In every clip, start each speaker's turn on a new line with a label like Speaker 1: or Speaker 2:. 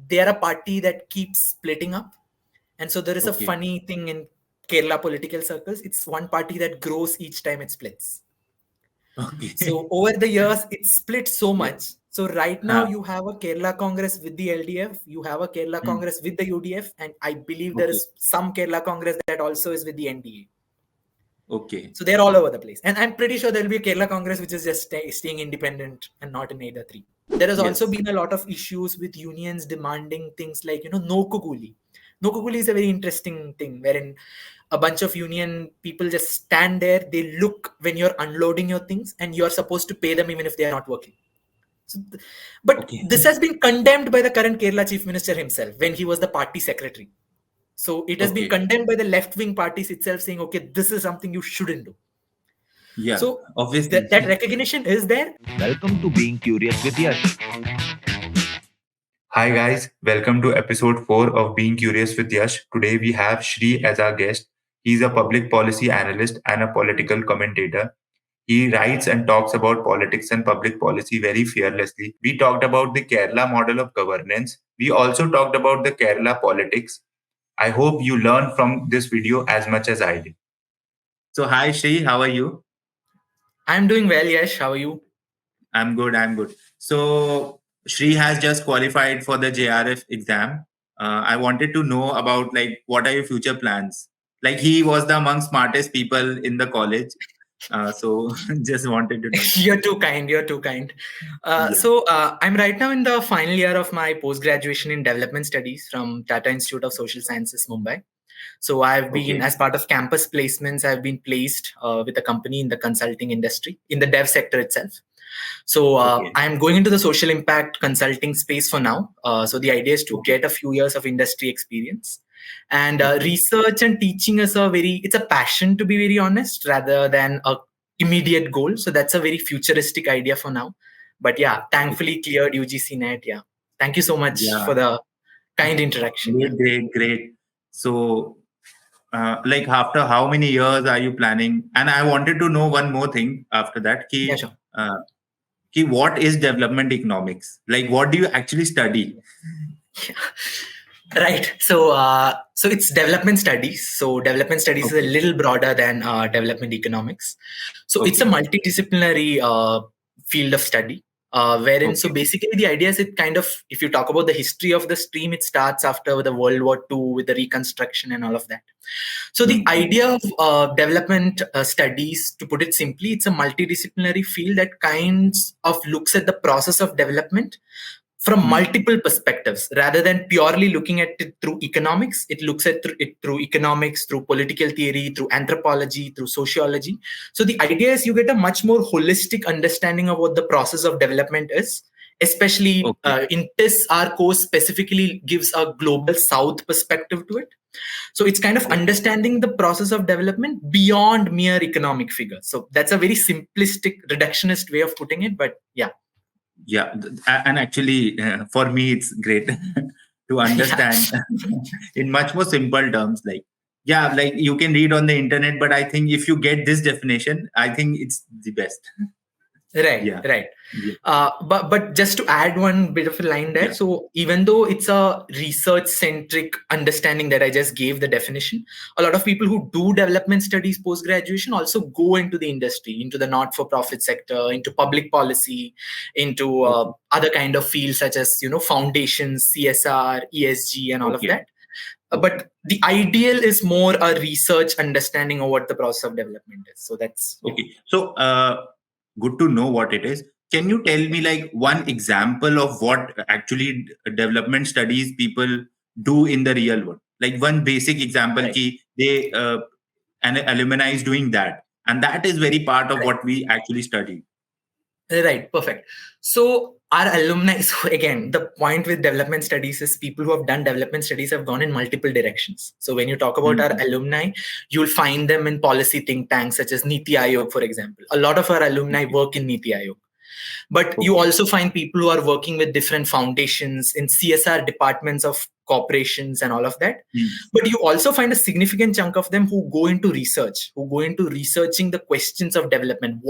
Speaker 1: they are a party that keeps splitting up. And so there is a
Speaker 2: Okay.
Speaker 1: funny thing in Kerala political circles. It's one party that grows each time it splits.
Speaker 2: Okay.
Speaker 1: So over the years, it split so
Speaker 2: Yeah.
Speaker 1: much. So right now you have a Kerala Congress with the LDF, you have a Kerala Congress with the UDF, and I believe there
Speaker 2: Okay.
Speaker 1: is some Kerala Congress that also is with the NDA.
Speaker 2: Okay.
Speaker 1: So they're all over the place. And I'm pretty sure there'll be a Kerala Congress which is just staying independent and not in either three. There has also
Speaker 2: Yes.
Speaker 1: been a lot of issues with unions demanding things like, no kuguli. No kuguli is a very interesting thing wherein a bunch of union people just stand there, they look when you're unloading your things, and you're supposed to pay them even if they are not working. So, but
Speaker 2: Okay.
Speaker 1: this has been condemned by the current Kerala Chief Minister himself when he was the party secretary. So it has been
Speaker 2: Okay.
Speaker 1: condemned by the left-wing parties itself, saying, okay, this is something you shouldn't do.
Speaker 2: Yeah.
Speaker 1: So
Speaker 2: Obviously.
Speaker 1: that recognition is there.
Speaker 3: Welcome to Being Curious with Yash.
Speaker 4: Hi guys, welcome to episode 4 of Being Curious with Yash. Today we have Sri as our guest. He's a public policy analyst and a political commentator. He writes and talks about politics and public policy very fearlessly. We talked about the Kerala model of governance. We also talked about the Kerala politics. I hope you learned from this video as much as I did. So hi Sri, how are you?
Speaker 1: I'm doing well, Yash. How are you?
Speaker 4: I'm good. So Sri has just qualified for the JRF exam. I wanted to know about what are your future plans? Like he was the among smartest people in the college. So just wanted to know.
Speaker 1: You're too kind.
Speaker 4: Yeah.
Speaker 1: So I'm right now in the final year of my post-graduation in development studies from Tata Institute of Social Sciences, Mumbai. So I've been,
Speaker 4: Okay.
Speaker 1: as part of campus placements, I've been placed with a company in the consulting industry, in the dev sector itself. So
Speaker 4: Okay.
Speaker 1: I'm going into the social impact consulting space for now. So the idea is to get a few years of industry experience. And research and teaching is it's a passion, to be very honest, rather than a immediate goal. So that's a very futuristic idea for now. But yeah, thankfully cleared UGC net. Yeah. Thank you so much for the kind introduction.
Speaker 4: Great. So after how many years are you planning? And I wanted to know one more thing after that.
Speaker 1: Yeah, sure.
Speaker 4: What is development economics? Like what do you actually study?
Speaker 1: Right. So it's development studies. So development studies is a little broader than development economics. So it's a multidisciplinary field of study. Wherein, so basically the idea is if you talk about the history of the stream, it starts after the World War II with the reconstruction and all of that. So the idea of development studies, to put it simply, it's a multidisciplinary field that kinds of looks at the process of development from multiple perspectives, rather than purely looking at it through economics. It looks at it through economics, through political theory, through anthropology, through sociology. So the idea is you get a much more holistic understanding of what the process of development is. Especially in this, our course specifically gives a global South perspective to it. So it's kind of understanding the process of development beyond mere economic figures. So that's a very simplistic, reductionist way of putting it, but yeah.
Speaker 4: Yeah, and actually, for me, it's great to understand in much more simple terms. Like you can read on the internet, but I think if you get this definition, I think it's the best.
Speaker 1: Right.
Speaker 4: Yeah.
Speaker 1: But just to add one bit of a line there. So even though it's a research-centric understanding that I just gave the definition, a lot of people who do development studies post-graduation also go into the industry, into the not-for-profit sector, into public policy, into other kind of fields such as, foundations, CSR, ESG, and all of that. But the ideal is more a research understanding of what the process of development is. So that's
Speaker 4: okay. So good to know what it is. Can you tell me one example of what actually development studies people do in the real world? Like one basic example, they an alumni is doing that, and that is very part of what we actually study.
Speaker 1: Right, perfect. So our alumni, so again, the point with development studies is people who have done development studies have gone in multiple directions. So when you talk about our alumni, you'll find them in policy think tanks such as Niti Aayog, for example. A lot of our alumni work in Niti Aayog. But you also find people who are working with different foundations in CSR departments of corporations and all of that. But you also find a significant chunk of them who go into research, who go into researching the questions of development.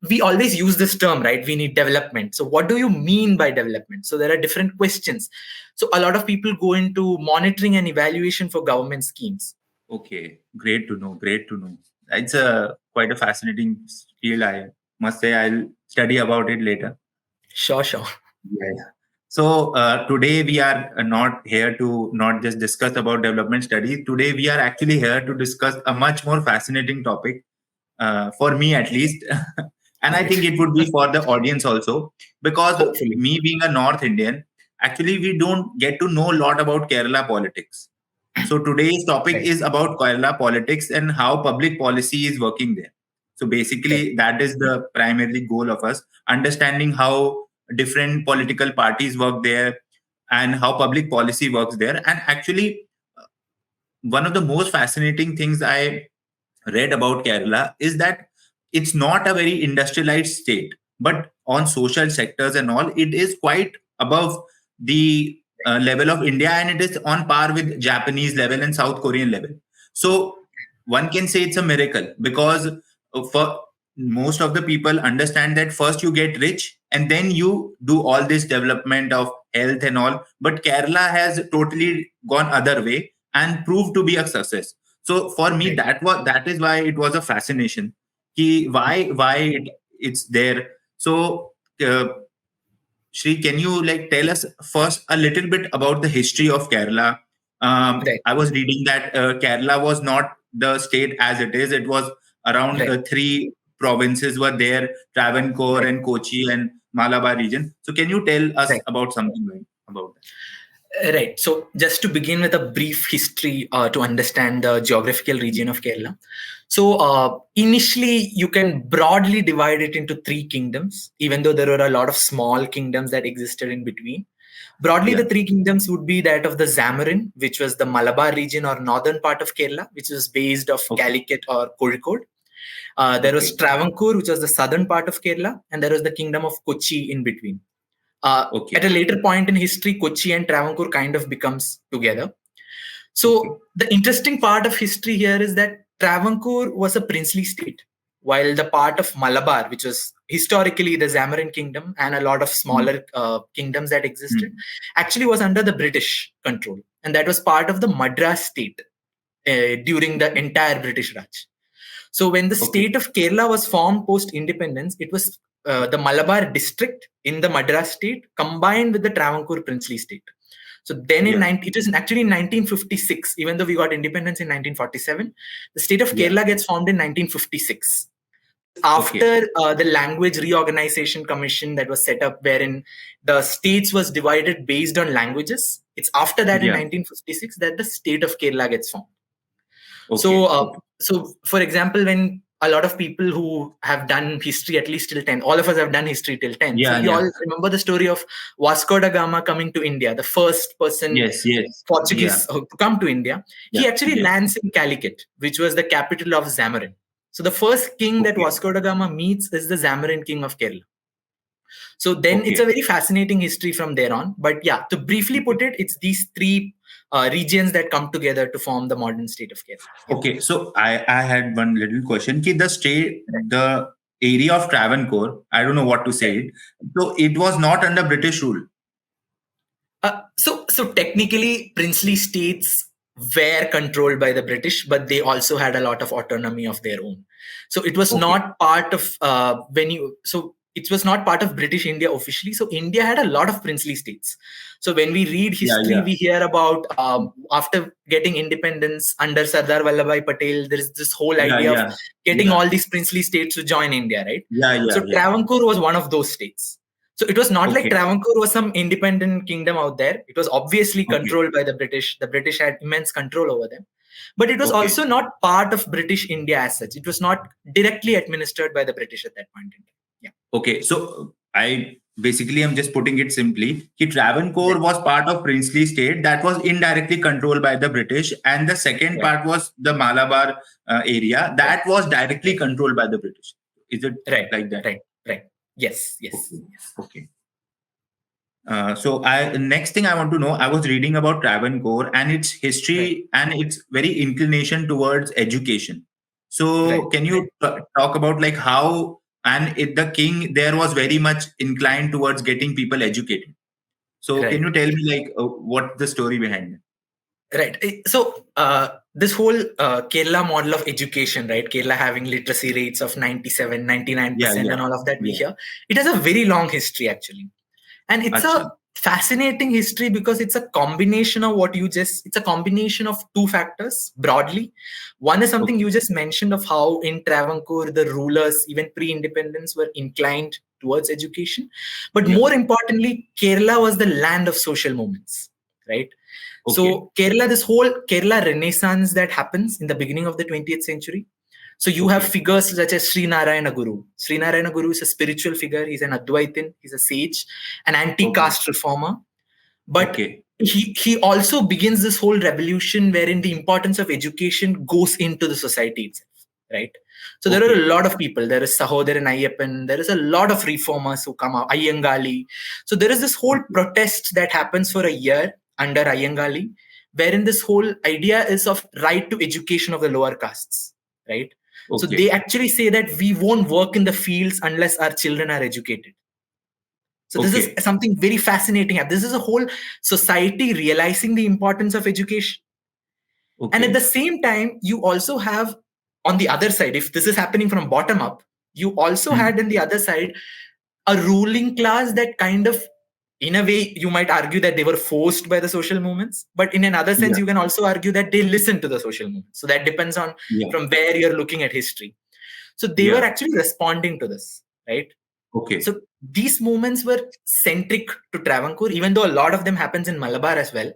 Speaker 1: we always use this term, right? We need development. So what do you mean by development? So there are different questions. So a lot of people go into monitoring and evaluation for government schemes.
Speaker 2: Okay, great to know. Great to know. It's a quite a fascinating field. I must say, I'll study about it later.
Speaker 1: Sure.
Speaker 2: Yeah. So today we are not here to not just discuss about development studies. Today we are actually here to discuss a much more fascinating topic, for me at least, and I think it would be for the audience also, because
Speaker 1: Hopefully.
Speaker 2: me being a North Indian, actually we don't get to know a lot about Kerala politics. So today's topic
Speaker 1: Right.
Speaker 2: is about Kerala politics and how public policy is working there. So basically, that is the primary goal of us, understanding how different political parties work there and how public policy works there. And actually, one of the most fascinating things I read about Kerala is that it's not a very industrialized state, but on social sectors and all, it is quite above the level of India, and it is on par with Japanese level and South Korean level. So one can say it's a miracle, because for most of the people understand that first you get rich and then you do all this development of health and all. But Kerala has totally gone other way and proved to be a success. So for me,
Speaker 1: Right.
Speaker 2: that is why it was a fascination. Why it's there. So Shri, can you like tell us first a little bit about the history of Kerala?
Speaker 1: Right.
Speaker 2: I was reading that Kerala was not the state as it is. It was around
Speaker 1: Right.
Speaker 2: three provinces were there: Travancore
Speaker 1: Right.
Speaker 2: and Kochi and Malabar region. So can you tell us
Speaker 1: Right.
Speaker 2: about something about that?
Speaker 1: Right. So just to begin with a brief history to understand the geographical region of Kerala. So initially, you can broadly divide it into three kingdoms, even though there were a lot of small kingdoms that existed in between. Broadly,
Speaker 2: Yeah.
Speaker 1: the three kingdoms would be that of the Zamarin, which was the Malabar region or northern part of Kerala, which was based of
Speaker 2: Okay.
Speaker 1: Calicut or Kozhikode. There was
Speaker 2: Okay.
Speaker 1: Travancore, which was the southern part of Kerala, and there was the kingdom of Kochi in between.
Speaker 2: Okay.
Speaker 1: At a later point in history, Kochi and Travancore kind of becomes together. So
Speaker 2: Okay.
Speaker 1: the interesting part of history here is that Travancore was a princely state, while the part of Malabar, which was historically the Zamarin kingdom and a lot of smaller kingdoms that existed, actually was under the British control. And that was part of the Madras state during the entire British Raj. So when the
Speaker 2: Okay.
Speaker 1: state of Kerala was formed post-independence, it was the Malabar district in the Madras state combined with the Travancore princely state. So then it was actually in 1956, even though we got independence in 1947, the state of Kerala gets formed in 1956. After the language reorganization commission that was set up, wherein the states was divided based on languages, it's after that in 1956 that the state of Kerala gets formed.
Speaker 2: Okay.
Speaker 1: So for example, when a lot of people who have done history at least till 10, all of us have done history till 10. So you all remember the story of Vasco da Gama coming to India, the first person Portuguese to come to India. He actually lands in Calicut, which was the capital of Zamarin. So the first king that Vasco da Gama meets is the Zamarin king of Kerala. So then it's a very fascinating history from there on. But yeah, to briefly put it, it's these three regions that come together to form the modern state of Kerala.
Speaker 2: Yeah. Okay, so I had one little question. The area of Travancore, I don't know what to say it. So it was not under British rule.
Speaker 1: So technically, princely states were controlled by the British, but they also had a lot of autonomy of their own. So it was not part of it was not part of British India officially. So India had a lot of princely states. So when we read history, we hear about after getting independence under Sardar Vallabhbhai Patel, there is this whole idea of getting all these princely states to join India, right? So Travancore was one of those states. So it was not like Travancore was some independent kingdom out there. It was obviously controlled by the British. The British had immense control over them. But it was also not part of British India as such. It was not directly administered by the British at that point in time. Yeah.
Speaker 2: Okay, so I basically am just putting it simply. Travancore was part of princely state that was indirectly controlled by the British, and the second part was the Malabar area that was directly controlled by the British. Is it like that?
Speaker 1: Right. Yes.
Speaker 2: Okay. So next thing I want to know, I was reading about Travancore and its history and its very inclination towards education. So can you talk about like how and the king there was very much inclined towards getting people educated. So
Speaker 1: Right.
Speaker 2: can you tell me like what the story behind it?
Speaker 1: Right. So this whole Kerala model of education, right? Kerala having literacy rates of 97, 99% and all of that we hear. It has a very long history actually. And it's a fascinating history because it's a combination of it's a combination of two factors broadly. One is something you just mentioned of how in Travancore, the rulers, even pre-independence, were inclined towards education. But more importantly, Kerala was the land of social movements, right? So Kerala, this whole Kerala Renaissance that happens in the beginning of the 20th century. So you have figures such as Sreesreshta Guru. Sreesreshta Guru is a spiritual figure. He's an Advaitin. He's a sage, an anti-caste reformer. But he also begins this whole revolution wherein the importance of education goes into the society itself, right? So there are a lot of people. There is Sahodaran Ayyappan. There is a lot of reformers who come out. Ayyangali. So there is this whole protest that happens for a year under Ayyangali, wherein this whole idea is of right to education of the lower castes, right? So they actually say that we won't work in the fields unless our children are educated. So this is something very fascinating. This is a whole society realizing the importance of education. And at the same time, you also have on the other side, if this is happening from bottom up, you also had on the other side a ruling class that kind of, in a way, you might argue that they were forced by the social movements, but in another sense, you can also argue that they listened to the social movements. So that depends on from where you're looking at history. So they were actually responding to this, right? So these movements were centric to Travancore, even though a lot of them happens in Malabar as well.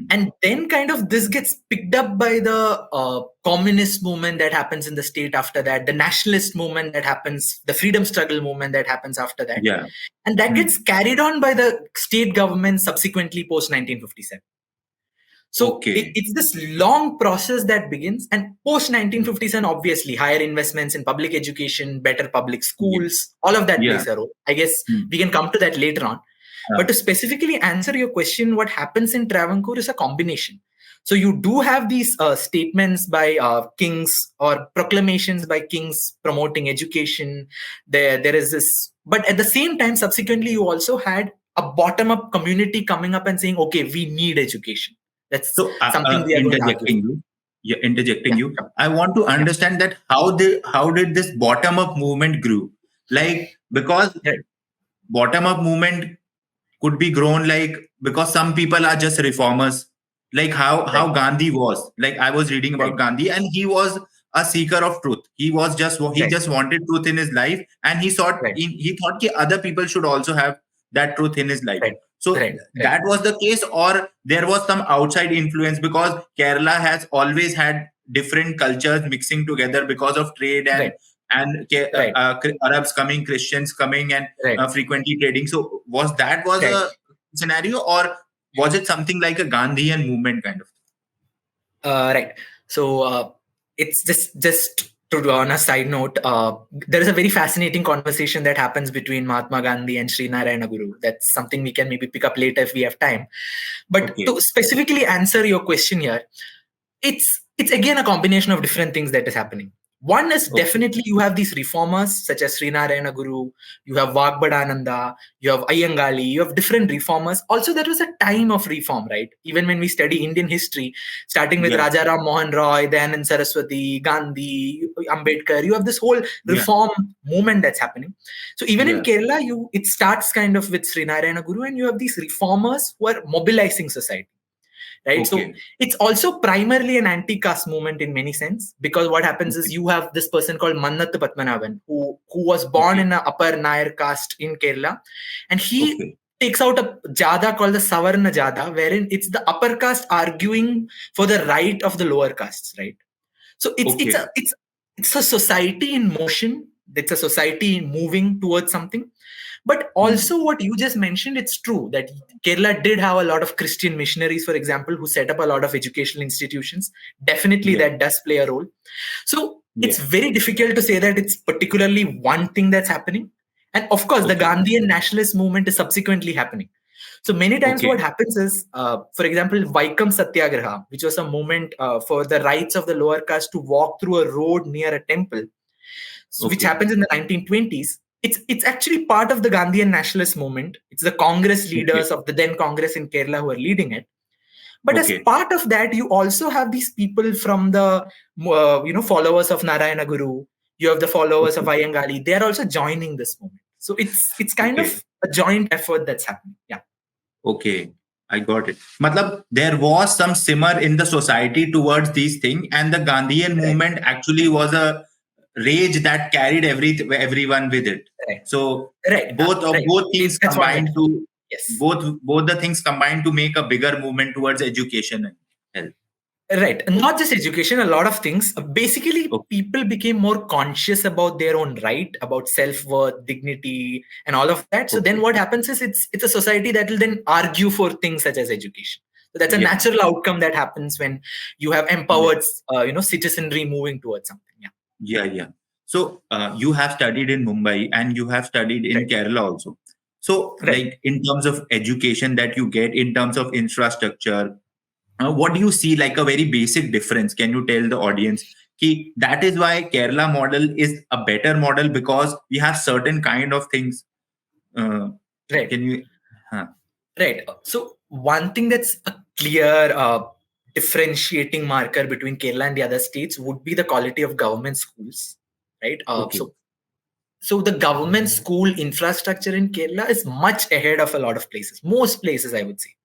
Speaker 1: And then kind of this gets picked up by the communist movement that happens in the state after that, the nationalist movement that happens, the freedom struggle movement that happens after that. And that gets carried on by the state government subsequently post 1957. So it's this long process that begins, and post 1957, obviously, higher investments in public education, better public schools, all of that plays a role. I guess we can come to that later on. But to specifically answer your question, what happens in Travancore is a combination. So you do have these statements by kings or proclamations by kings promoting education. There is this, but at the same time, subsequently, you also had a bottom-up community coming up and saying, "Okay, we need education." That's something we are
Speaker 2: interjecting you. I want to understand that how did this bottom-up movement grew? Like, because bottom-up movement could be grown because some people are just reformers, like how Gandhi was. Like I was reading about Gandhi, and he was a seeker of truth. He was just just wanted truth in his life, and he thought that other people should also have that truth in his life. So that was the case, or there was some outside influence, because Kerala has always had different cultures mixing together because of trade and Arabs coming, Christians coming, and frequently trading. So was a scenario, or was it something like a Gandhian movement kind of?
Speaker 1: Right. So it's just to on a side note, there is a very fascinating conversation that happens between Mahatma Gandhi and Sreesreshta Guru. That's something we can maybe pick up later if we have time. But to specifically answer your question here, it's again a combination of different things that is happening. One is definitely you have these reformers such as Sreesreshta Guru, you have Vagbadananda, you have Ayyangali, you have different reformers. Also, there was a time of reform, right? Even when we study Indian history, starting with Rajaram Mohan Roy, Dayanand Saraswati, Gandhi, Ambedkar, you have this whole reform movement that's happening. So even in Kerala, it starts kind of with Sreesreshta Guru, and you have these reformers who are mobilizing society. Right. So it's also primarily an anti-caste movement in many sense, because what happens is you have this person called Mannathu Padmanabhan who was born in an upper Nair caste in Kerala, and he takes out a jada called the Savarna Jada, wherein it's the upper caste arguing for the right of the lower castes, right? So it's a society in motion. It's a society moving towards something. But also what you just mentioned, it's true that Kerala did have a lot of Christian missionaries, for example, who set up a lot of educational institutions. Definitely that does play a role. So it's very difficult to say that it's particularly one thing that's happening. And of course, the Gandhian nationalist movement is subsequently happening. So many times what happens is, for example, Vaikam Satyagraha, which was a movement for the rights of the lower caste to walk through a road near a temple. which happens in the 1920s. It's actually part of the Gandhian nationalist movement. It's the Congress leaders of the then Congress in Kerala who are leading it. But as part of that, you also have these people from the followers of Narayana Guru. You have the followers of Iyengali. They are also joining this movement. So it's kind of a joint effort that's happening. Yeah.
Speaker 2: Okay, I got it. Matlab, there was some simmer in the society towards these things, and the Gandhian movement actually was a rage that carried everyone with it. So both things combined to both the things combined to make a bigger movement towards education and health.
Speaker 1: Right. Not just education, a lot of things. Basically, people became more conscious about their own right, about self-worth, dignity, and all of that. So then what happens is it's a society that will then argue for things such as education. So that's a natural outcome that happens when you have empowered citizenry moving towards something.
Speaker 2: Yeah. So you have studied in Mumbai and you have studied in Kerala also. So like in terms of education that you get, in terms of infrastructure, what do you see like a very basic difference? Can you tell the audience that is why Kerala model is a better model, because we have certain kind of things? Can you?
Speaker 1: Right. So one thing that's a clear differentiating marker between Kerala and the other states would be the quality of government schools. Right. So the government school infrastructure in Kerala is much ahead of a lot of places. Most places, I would say.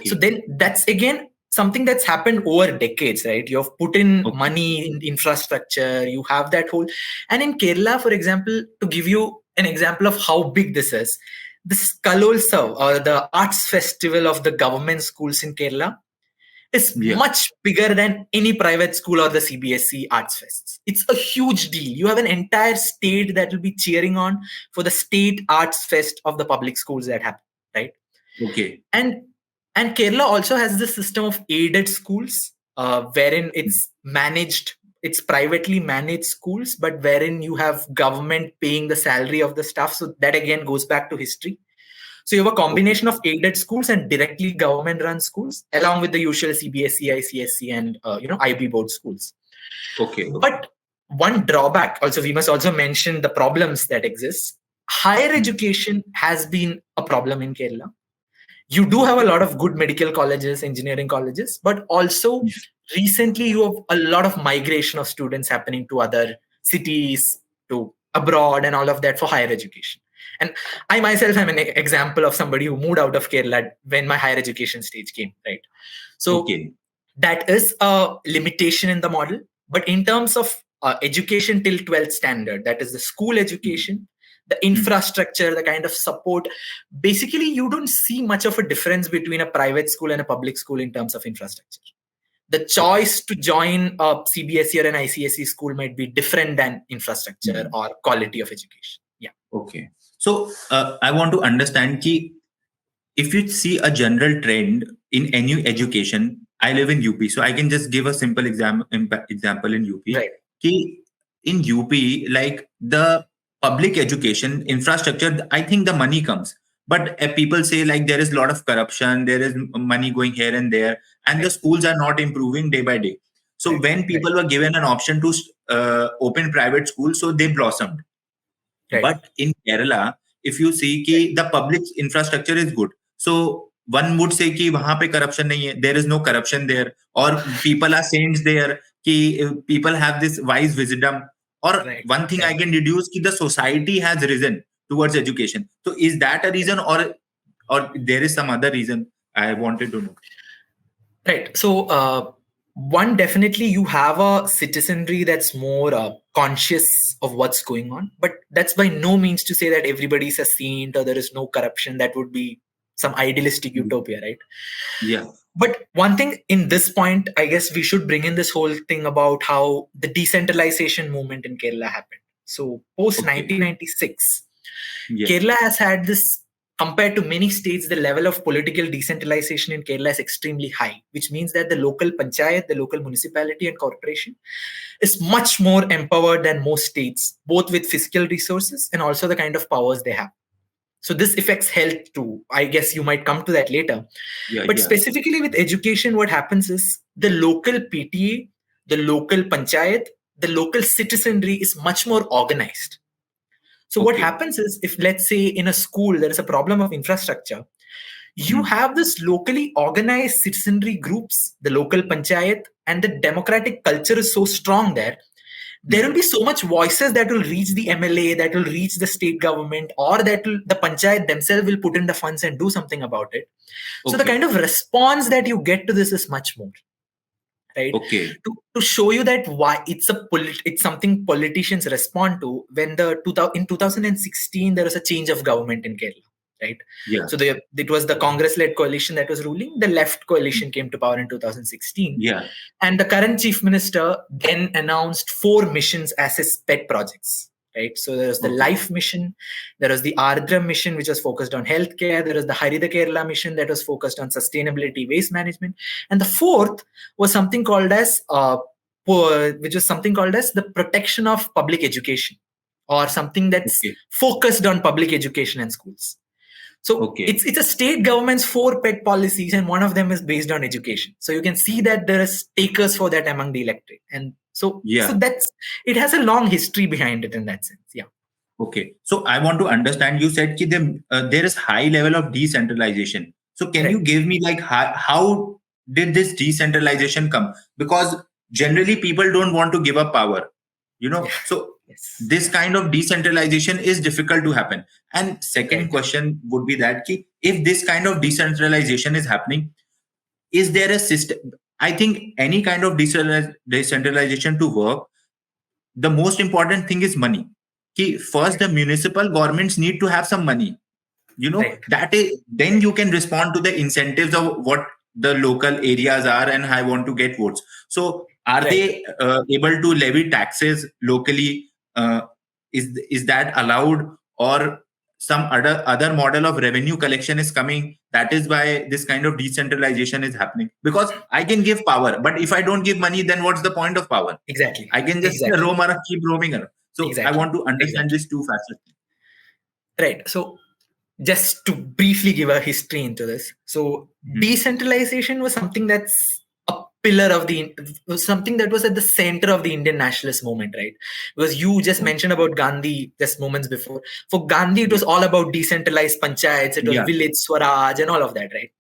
Speaker 1: So then that's again something that's happened over decades, right? You have put in money in infrastructure, you have that whole. And in Kerala, for example, to give you an example of how big this is, the Kalolsav, or the arts festival of the government schools in Kerala, is much bigger than any private school or the CBSE arts fests. It's a huge deal. You have an entire state that will be cheering on for the state arts fest of the public schools that happen, right? And Kerala also has this system of aided schools, wherein it's managed, it's privately managed schools, but wherein you have government paying the salary of the staff. So that again goes back to history. So you have a combination of aided schools and directly government-run schools, along with the usual CBSE, ICSE, and IB board schools. But one drawback, also we must also mention the problems that exist. Higher education has been a problem in Kerala. You do have a lot of good medical colleges, engineering colleges, but also recently you have a lot of migration of students happening to other cities, to abroad, and all of that for higher education. And I myself am an example of somebody who moved out of Kerala when my higher education stage came, right? So that is a limitation in the model. But in terms of education till 12th standard, that is the school education, the infrastructure, the kind of support, basically you don't see much of a difference between a private school and a public school in terms of infrastructure. The choice to join a CBSE or an ICSE school might be different than infrastructure or quality of education.
Speaker 2: So I want to understand if you see a general trend in any education. I live in UP, so I can just give a simple example in UP. In UP, like the public education infrastructure, I think the money comes, but people say like there is a lot of corruption, there is money going here and there, and the schools are not improving day by day. So when people were given an option to open private schools, so they blossomed. But in Kerala, if you see the public infrastructure is good, so one would say कि वहाँ पे corruption नहीं है, there is no corruption there, or people are saints there, कि people have this wise wisdom. Or one thing I can deduce that the society has risen towards education. So is that a reason, or there is some other reason? I wanted to know.
Speaker 1: Right. So one, definitely you have a citizenry that's more conscious of what's going on, but that's by no means to say that everybody's a saint or there is no corruption. That would be some idealistic utopia, right? But one thing in this point, I guess we should bring in this whole thing about how the decentralization movement in Kerala happened. So post 1996, Kerala has had this, compared to many states, the level of political decentralization in Kerala is extremely high, which means that the local panchayat, the local municipality and corporation is much more empowered than most states, both with fiscal resources and also the kind of powers they have. So this affects health too. I guess you might come to that later. But specifically with education, what happens is the local PTA, the local panchayat, the local citizenry is much more organized. So what happens is, if let's say in a school there is a problem of infrastructure, you have this locally organized citizenry groups, the local panchayat, and the democratic culture is so strong there. There will be so much voices that will reach the MLA, that will reach the state government, or that the panchayat themselves will put in the funds and do something about it. So the kind of response that you get to this is much more. Right? To show you that why it's something politicians respond to. When in 2016 there was a change of government in Kerala, right? So it was the Congress-led coalition that was ruling. The left coalition came to power in 2016. And the current chief minister then announced 4 missions as his pet projects. Right? So there was the Life mission, there was the Ardra mission, which was focused on healthcare, there was the Harida Kerala mission that was focused on sustainability, waste management, and the 4th was something called as the protection of public education, or something that's focused on public education and schools. So it's a state government's 4 pet policies, and one of them is based on education. So you can see that there is takers for that among the electorate, and so that's, it has a long history behind it in that sense.
Speaker 2: So I want to understand, you said that there is high level of decentralization. So can you give me like how did this decentralization come? Because generally people don't want to give up power, so this kind of decentralization is difficult to happen. And second question would be that if this kind of decentralization is happening, is there a system? I think any kind of decentralization to work, the most important thing is money. First, the municipal governments need to have some money. That is, then you can respond to the incentives of what the local areas are, and I want to get votes. So are they able to levy taxes locally? Is that allowed, or some other model of revenue collection is coming? That is why this kind of decentralization is happening. Because I can give power, but if I don't give money, then what's the point of power? I can just roam around, keep roaming around. So I want to understand these two facets.
Speaker 1: Right. So just to briefly give a history into this. So decentralization was something that's a pillar of something that was at the center of the Indian nationalist movement, right? Because you just mentioned about Gandhi just moments before. For Gandhi, it was all about decentralized panchayats, it was village swaraj and all of that, right?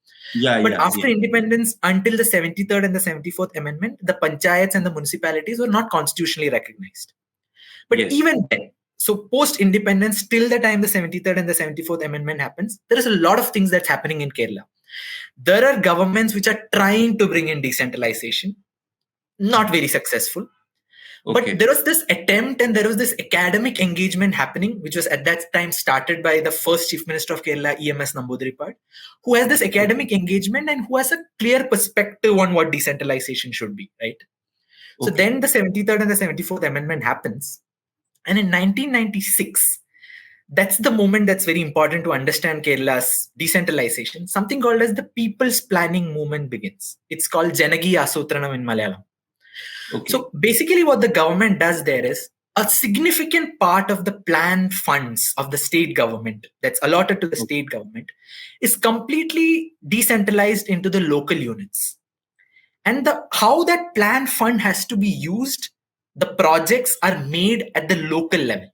Speaker 1: But after independence, until the 73rd and the 74th Amendment, the panchayats and the municipalities were not constitutionally recognized. But even then, so post-independence, till the time the 73rd and the 74th Amendment happens, there is a lot of things that's happening in Kerala. There are governments which are trying to bring in decentralization, not very successful. But there was this attempt, and there was this academic engagement happening, which was at that time started by the first Chief Minister of Kerala, EMS Namboodiripad, who has this academic engagement and who has a clear perspective on what decentralization should be, right? So then the 73rd and the 74th Amendment happens. And in 1996, that's the moment that's very important to understand Kerala's decentralization. Something called as the People's Planning Movement begins. It's called Janagi Asutranam in Malayalam. So basically what the government does there is, a significant part of the planned funds of the state government that's allotted to the state government is completely decentralized into the local units. And how that planned fund has to be used, the projects are made at the local level.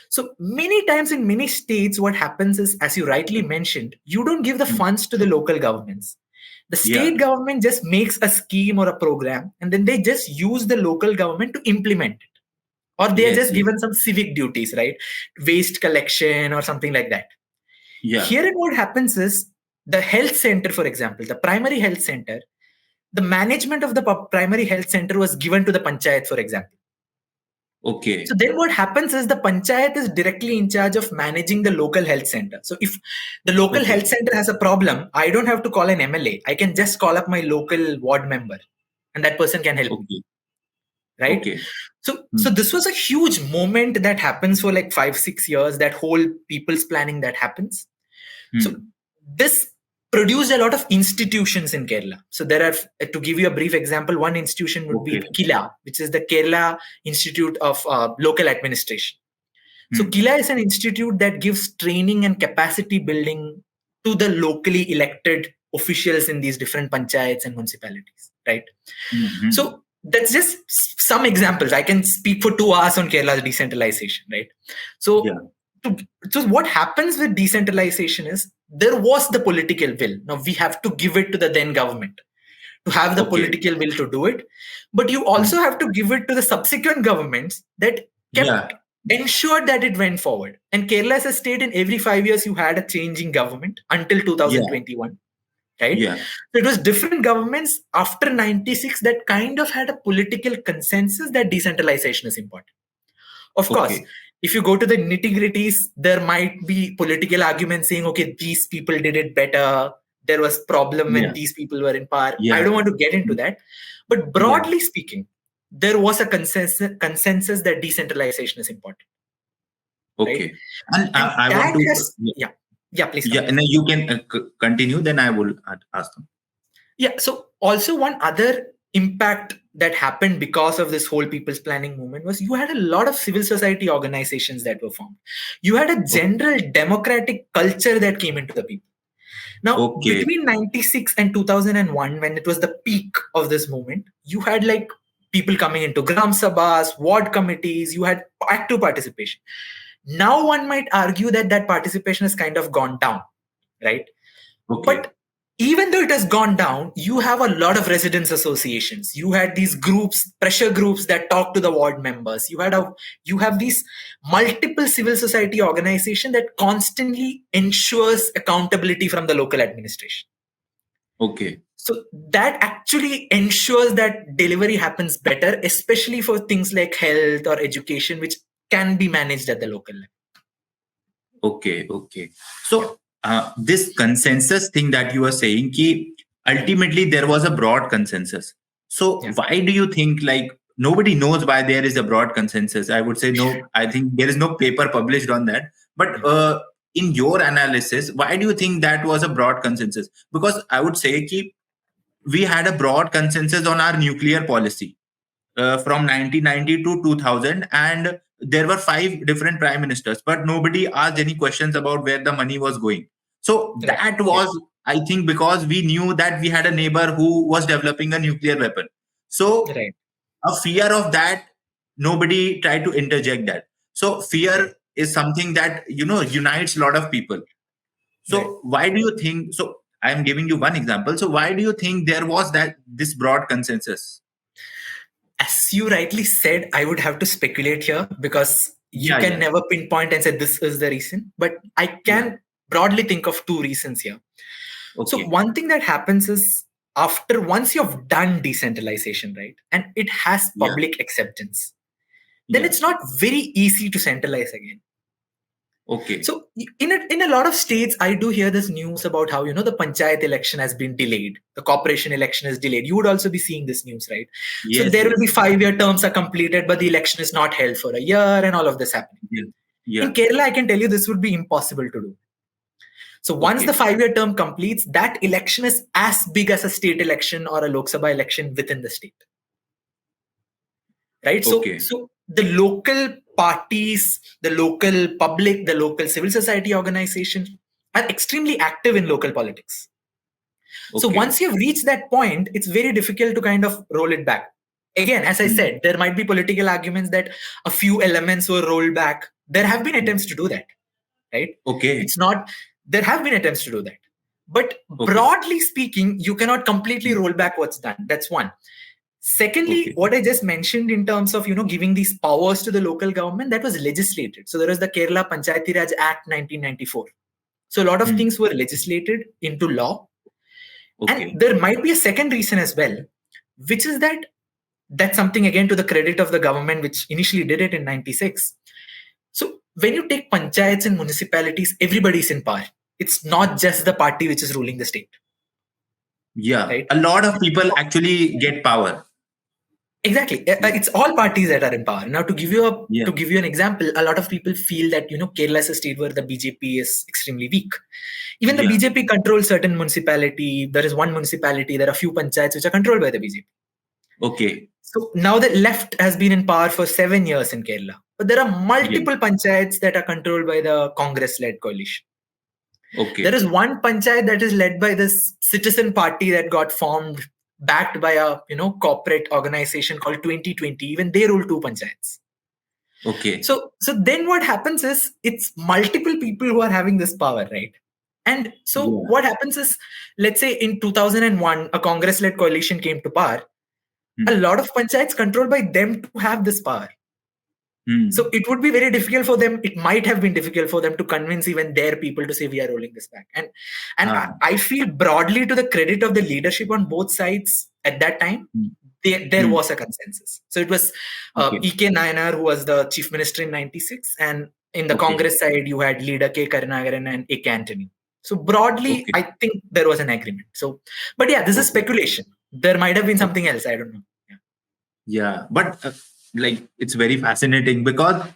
Speaker 1: So many times in many states, what happens is, as you rightly mentioned, you don't give the funds to the local governments. The state government just makes a scheme or a program, and then they just use the local government to implement it. Or they are just given some civic duties, right? Waste collection or something like that. Here what happens is, the health center, for example, the primary health center, the management of the primary health center was given to the panchayat, for example. So then what happens is, the panchayat is directly in charge of managing the local health center. So if the local health center has a problem, I don't have to call an MLA. I can just call up my local ward member, and that person can help me. Right? So this was a huge moment that happens for like 5-6 years, that whole people's planning that happens. So this produced a lot of institutions in Kerala. So there are, to give you a brief example, one institution would be KILA, which is the Kerala Institute of Local Administration. So KILA is an institute that gives training and capacity building to the locally elected officials in these different panchayats and municipalities, right? So that's just some examples. I can speak for 2 hours on Kerala's decentralization, right? So, so what happens with decentralization is there was the political will. Now we have to give it to the then government to have the political will to do it, but you also have to give it to the subsequent governments that kept ensured that it went forward. And Kerala as a state, in every 5 years, you had a changing government until 2021. Right?
Speaker 2: Yeah.
Speaker 1: So it was different governments after 96 that kind of had a political consensus that decentralization is important. Of course, if you go to the nitty-gritties, there might be political arguments saying, okay, these people did it better. There was problem when these people were in power. I don't want to get into that. But broadly speaking, there was a consensus that decentralization is important.
Speaker 2: Okay.
Speaker 1: Right?
Speaker 2: And I want to...
Speaker 1: Yeah, please.
Speaker 2: Yeah, and then you can continue, then I will ask them.
Speaker 1: Yeah, so also one other impact that happened because of this whole people's planning movement was you had a lot of civil society organizations that were formed. You had a general democratic culture that came into the people. Now, between 96 and 2001, when it was the peak of this movement, you had like people coming into Gram Sabhas, ward committees, you had active participation. Now one might argue that that participation has kind of gone down, right? But even though it has gone down, you have a lot of residents associations. You had these groups, pressure groups that talk to the ward members. You have these multiple civil society organizations that constantly ensures accountability from the local administration.
Speaker 2: Okay.
Speaker 1: So that actually ensures that delivery happens better, especially for things like health or education, which can be managed at the local level.
Speaker 2: Okay. So this consensus thing that you were saying, ultimately there was a broad consensus. So why do you think nobody knows why there is a broad consensus? I would say no. I think there is no paper published on that. But in your analysis, why do you think that was a broad consensus? Because I would say we had a broad consensus on our nuclear policy from 1990 to 2000, and there were 5 different prime ministers, but nobody asked any questions about where the money was going. So that was, I think, because we knew that we had a neighbor who was developing a nuclear weapon. So a fear of that, nobody tried to interject that. So fear is something that, unites a lot of people. So why do you think, so I'm giving you one example. So why do you think there was this broad consensus?
Speaker 1: As you rightly said, I would have to speculate here because you can never pinpoint and say this is the reason. But I can broadly think of 2 reasons here. So one thing that happens is once you've done decentralization, right, and it has public acceptance, then it's not very easy to centralize again.
Speaker 2: Okay.
Speaker 1: So in a lot of states, I do hear this news about how, the panchayat election has been delayed. The corporation election is delayed. You would also be seeing this news, right?
Speaker 2: Yes,
Speaker 1: so there will be 5-year terms are completed, but the election is not held for a year and all of this happening. In Kerala, I can tell you this would be impossible to do. So once the 5-year term completes, that election is as big as a state election or a Lok Sabha election within the state. Right? So the local parties, the local public, the local civil society organizations are extremely active in local politics. So once you've reached that point, it's very difficult to kind of roll it back. Again, as I said, there might be political arguments that a few elements were rolled back. There have been attempts to do that, right? There have been attempts to do that. But broadly speaking, you cannot completely roll back what's done. That's one. Secondly, what I just mentioned in terms of, giving these powers to the local government, that was legislated. So there was the Kerala Panchayati Raj Act 1994. So a lot of things were legislated into law. And there might be a second reason as well, which is that's something, again, to the credit of the government, which initially did it in 96. So when you take panchayats and municipalities, everybody's in power. It's not just the party which is ruling the state.
Speaker 2: Yeah, right? A lot of people actually get power.
Speaker 1: Exactly. It's all parties that are in power. Now, to give you an example, a lot of people feel that, Kerala is a state where the BJP is extremely weak. Even the BJP controls certain municipality. There is one municipality, there are a few panchayats which are controlled by the BJP.
Speaker 2: Okay.
Speaker 1: So now the left has been in power for 7 years in Kerala. But there are multiple panchayats that are controlled by the Congress-led coalition.
Speaker 2: Okay.
Speaker 1: There is one panchayat that is led by this citizen party that got formed backed by a corporate organization called 2020. Even they rule 2 panchayats.
Speaker 2: Okay.
Speaker 1: So then what happens is it's multiple people who are having this power, right? And so what happens is, let's say in 2001, a Congress-led coalition came to power. A lot of panchayats controlled by them to have this power. So it would be very difficult for them. It might have been difficult for them to convince even their people to say we are rolling this back. And I feel broadly, to the credit of the leadership on both sides at that time, there was a consensus. So it was E.K. Nayanar, who was the chief minister in 96, and in the Congress side you had leader K. Karunakaran and A.K. Antony. So broadly, I think there was an agreement. So, but yeah, this is speculation. There might have been something else. I don't know.
Speaker 2: Yeah, but it's very fascinating, because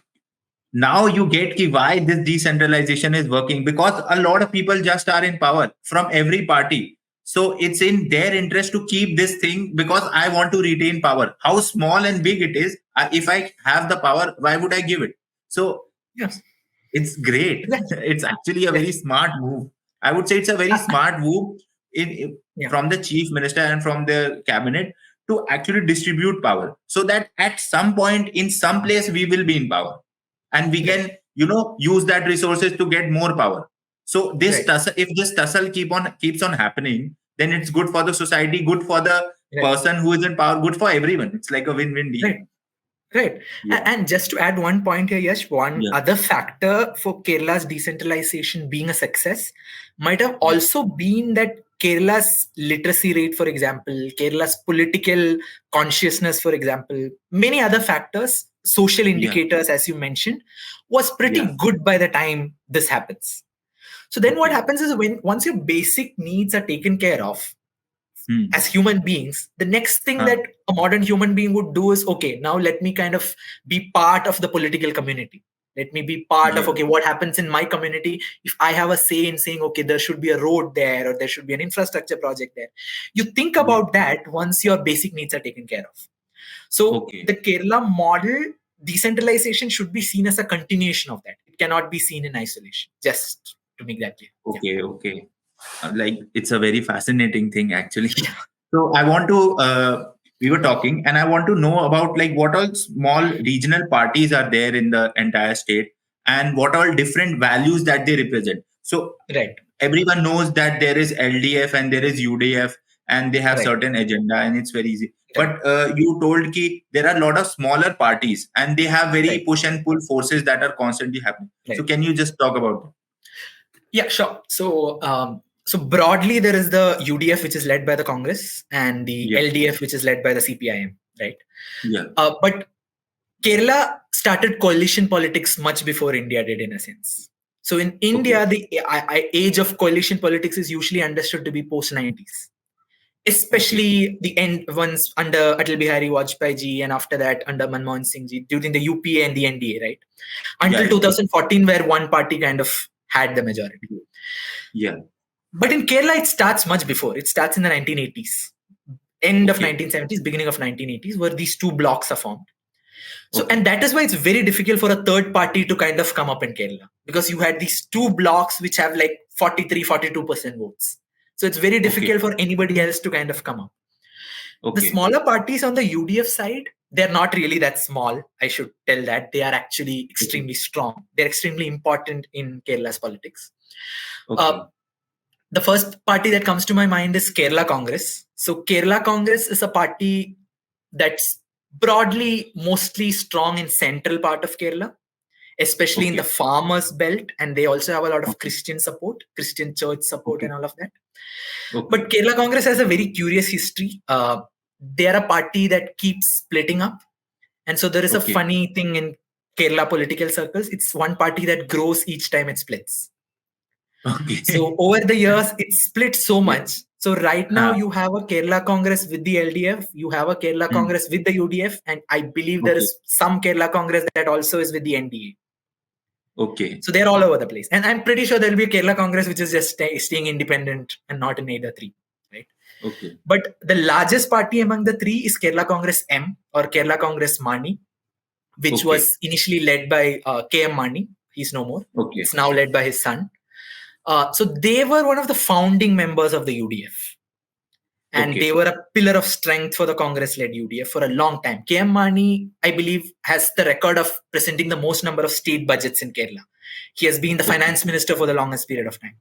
Speaker 2: now you get why this decentralization is working, because a lot of people just are in power from every party. So it's in their interest to keep this thing, because I want to retain power. How small and big it is, if I have the power, why would I give it? So
Speaker 1: yes,
Speaker 2: it's great. It's actually a very smart move. I would say it's a very smart move from the chief minister and from the cabinet to actually distribute power, so that at some point in some place we will be in power, and we can use that resources to get more power. So this tussle, if this tussle keeps on happening, then it's good for the society, good for the person who is in power, good for everyone. It's like a win-win deal.
Speaker 1: Right. And just to add one point here, Yash, one other factor for Kerala's decentralization being a success might have also been that Kerala's literacy rate, for example, Kerala's political consciousness, for example, many other factors, social indicators, as you mentioned, was pretty good by the time this happens. So then what happens is, once your basic needs are taken care of, as human beings, the next thing that a modern human being would do is, okay, now let me kind of be part of the political community. Let me be part of, okay, what happens in my community? If I have a say in saying, okay, there should be a road there, or there should be an infrastructure project there. You think about that once your basic needs are taken care of. So the Kerala model, decentralization, should be seen as a continuation of that. It cannot be seen in isolation, just to make that clear.
Speaker 2: Okay. It's a very fascinating thing, actually. So I want to we were talking, and I want to know about what all small regional parties are there in the entire state, and what all different values that they represent. So everyone knows that there is LDF and there is UDF, and they have certain agenda, and it's very easy. But you told ki there are a lot of smaller parties, and they have very push and pull forces that are constantly happening. So can you just talk about that?
Speaker 1: Yeah, sure. So broadly, there is the UDF, which is led by the Congress, and the LDF, which is led by the CPIM, right? But Kerala started coalition politics much before India did, in a sense. So in India, the age of coalition politics is usually understood to be post-90s, especially the end ones under Atal Bihari Vajpayee ji, and after that under Manmohan Singh ji, during the UPA and the NDA, right? Until 2014, where one party kind of had the majority. But in Kerala, it starts much before. It starts in the 1980s, end of 1970s, beginning of 1980s, where these two blocks are formed. So, and that is why it's very difficult for a third party to kind of come up in Kerala, because you had these two blocks which have 43-42% votes. So it's very difficult for anybody else to kind of come up. The smaller parties on the UDF side, they're not really that small. I should tell that. They are actually extremely strong. They're extremely important in Kerala's politics. The first party that comes to my mind is Kerala Congress. So Kerala Congress is a party that's broadly mostly strong in central part of Kerala, especially in the farmers belt, and they also have a lot of Christian support, Christian church support, and all of that. But Kerala Congress has a very curious history. They are a party that keeps splitting up, and so there is a funny thing in Kerala political circles. It's one party that grows each time it splits. So over the years, it split so much. So right now you have a Kerala Congress with the LDF, you have a Kerala Congress with the UDF, and I believe there is some Kerala Congress that also is with the NDA. So they're all over the place. And I'm pretty sure there'll be a Kerala Congress which is just staying independent and not in either three. Right? But the largest party among the three is Kerala Congress M, or Kerala Congress Mani, which was initially led by KM Mani. He's no more. It's now led by his son. So they were one of the founding members of the UDF. And they were a pillar of strength for the Congress-led UDF for a long time. K.M. Mani, I believe, has the record of presenting the most number of state budgets in Kerala. He has been the finance minister for the longest period of time.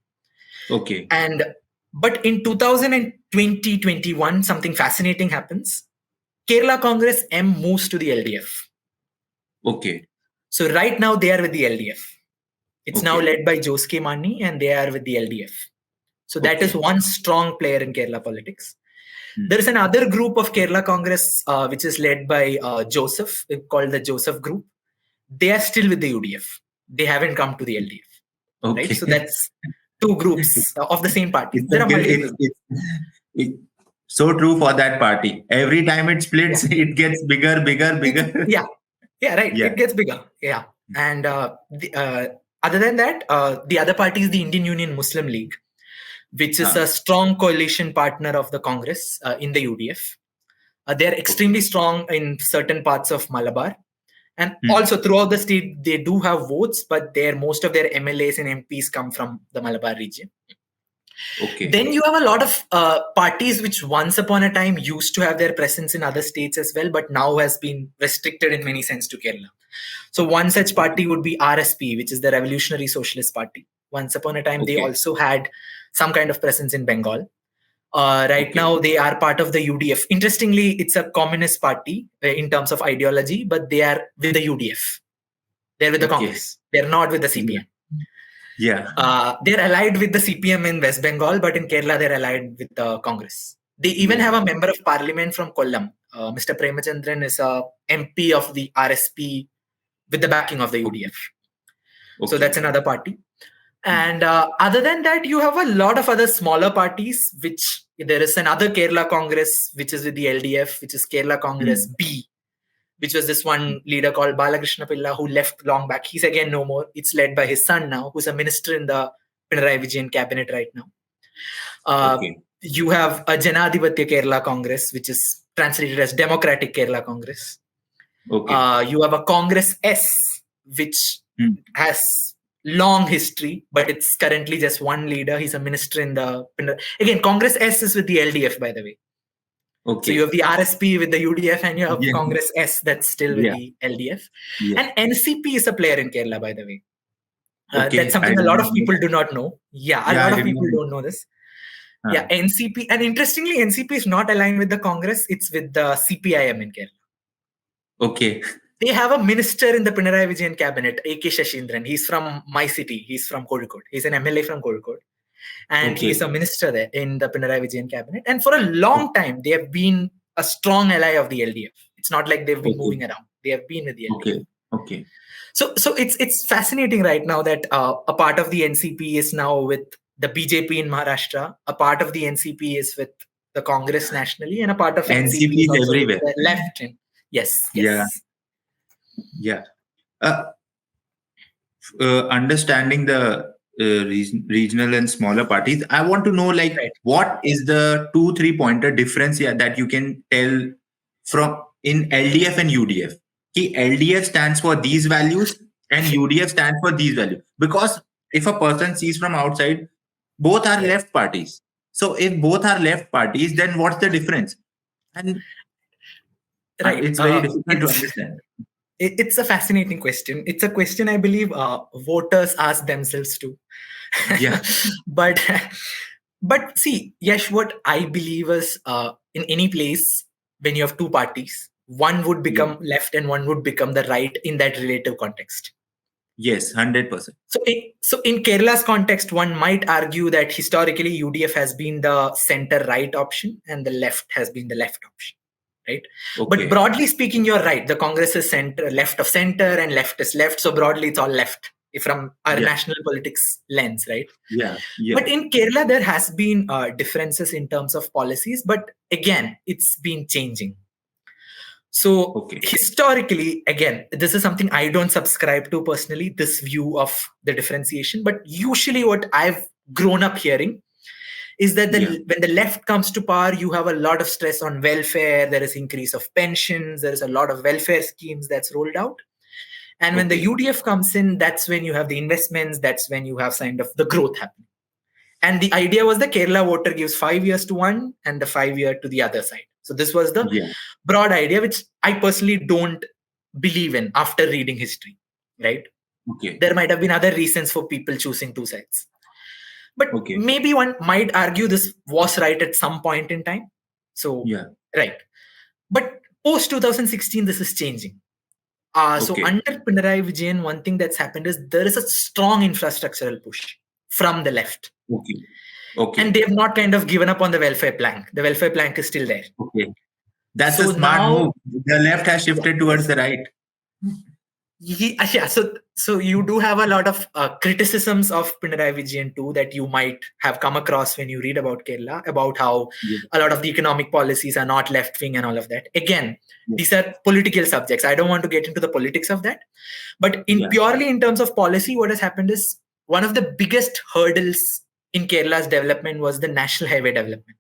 Speaker 1: But in 2020-21, something fascinating happens. Kerala Congress M moves to the LDF. So right now they are with the LDF. It's now led by Jose K. Mani, and they are with the LDF. So that is one strong player in Kerala politics. There is another group of Kerala Congress which is led by Joseph, called the Joseph Group. They are still with the UDF. They haven't come to the LDF. Right? So that's two groups of the same party.
Speaker 2: It's so true for that party. Every time it splits, it gets bigger.
Speaker 1: Right. It gets bigger. Yeah. And other than that, the other party is the Indian Union Muslim League, which is a strong coalition partner of the Congress in the UDF. They're extremely strong in certain parts of Malabar. And also throughout the state, they do have votes, but most of their MLAs and MPs come from the Malabar region. Then you have a lot of parties which once upon a time used to have their presence in other states as well, but now has been restricted in many sense to Kerala. So one such party would be RSP, which is the Revolutionary Socialist Party. Once upon a time, they also had some kind of presence in Bengal. Right now, they are part of the UDF. Interestingly, it's a communist party in terms of ideology, but they are with the UDF. They're with the Congress. They're not with the CPM. They're allied with the CPM in West Bengal, but in Kerala, they're allied with the Congress. They even have a member of parliament from Kollam. Mr. Premachandran is a MP of the RSP with the backing of the UDF. So that's another party. And other than that, you have a lot of other smaller parties, which there is another Kerala Congress, which is with the LDF, which is Kerala Congress B, which was this one leader called Balakrishna Pilla, who left long back. He's again no more. It's led by his son now, who's a minister in the Pinarayi Vijayan cabinet right now. You have a Janadhipathya Kerala Congress, which is translated as Democratic Kerala Congress. You have a Congress S, which has long history, but it's currently just one leader. He's a minister in the... Again, Congress S is with the LDF, by the way. So you have the RSP with the UDF, and you have Congress S that's still with the LDF. And NCP is a player in Kerala, by the way. That's something a lot of people do not know. A lot of people don't know this. NCP. And interestingly, NCP is not aligned with the Congress. It's with the CPIM in Kerala. They have a minister in the Pinarayi Vijayan cabinet, A.K. Shashindran. He's from my city. He's from Kozhikode. He's an MLA from Kozhikode. And he's a minister there in the Pinarayi Vijayan cabinet. And for a long time, they have been a strong ally of the LDF. It's not like they've been moving around. They have been with the LDF. So it's fascinating right now that a part of the NCP is now with the BJP in Maharashtra. A part of the NCP is with the Congress nationally, and a part of NCP is also everywhere. With the left.
Speaker 2: Understanding the regional and smaller parties, I want to know what is the 2-3 pointer difference that you can tell from in LDF and UDF. LDF stands for these values and UDF stands for these values, because if a person sees from outside, both are left parties. So if both are left parties, then what's the difference? And it's very difficult to understand.
Speaker 1: It's a fascinating question. It's a question I believe voters ask themselves too. But see, Yash, what I believe is in any place, when you have two parties, one would become left and one would become the right in that relative context.
Speaker 2: Yes, 100%.
Speaker 1: So in Kerala's context, one might argue that historically UDF has been the center-right option and the left has been the left option. Right? But broadly speaking, you're right. The Congress is center, left of center, and left is left. So broadly, it's all left from our national politics lens, right? But in Kerala, there has been differences in terms of policies. But again, it's been changing. So historically, again, this is something I don't subscribe to personally, this view of the differentiation. But usually what I've grown up hearing is that when the left comes to power, you have a lot of stress on welfare. There is increase of pensions. There is a lot of welfare schemes that's rolled out. And when the UDF comes in, that's when you have the investments. That's when you have kind of the growth happening. And the idea was the Kerala voter gives 5 years to one and the 5 year to the other side. So this was the broad idea, which I personally don't believe in after reading history, right? There might have been other reasons for people choosing two sides. But maybe one might argue this was right at some point in time. So, right. But post 2016, this is changing. So under Pinarayi Vijayan, one thing that's happened is there is a strong infrastructural push from the left. And they have not kind of given up on the welfare plank. The welfare plank is still there.
Speaker 2: That's a smart move. The left has shifted towards the right.
Speaker 1: So you do have a lot of criticisms of Pinarayi Vijayan too that you might have come across when you read about Kerala, about how a lot of the economic policies are not left-wing and all of that. Again, these are political subjects. I don't want to get into the politics of that. But purely in terms of policy, what has happened is one of the biggest hurdles in Kerala's development was the national highway development,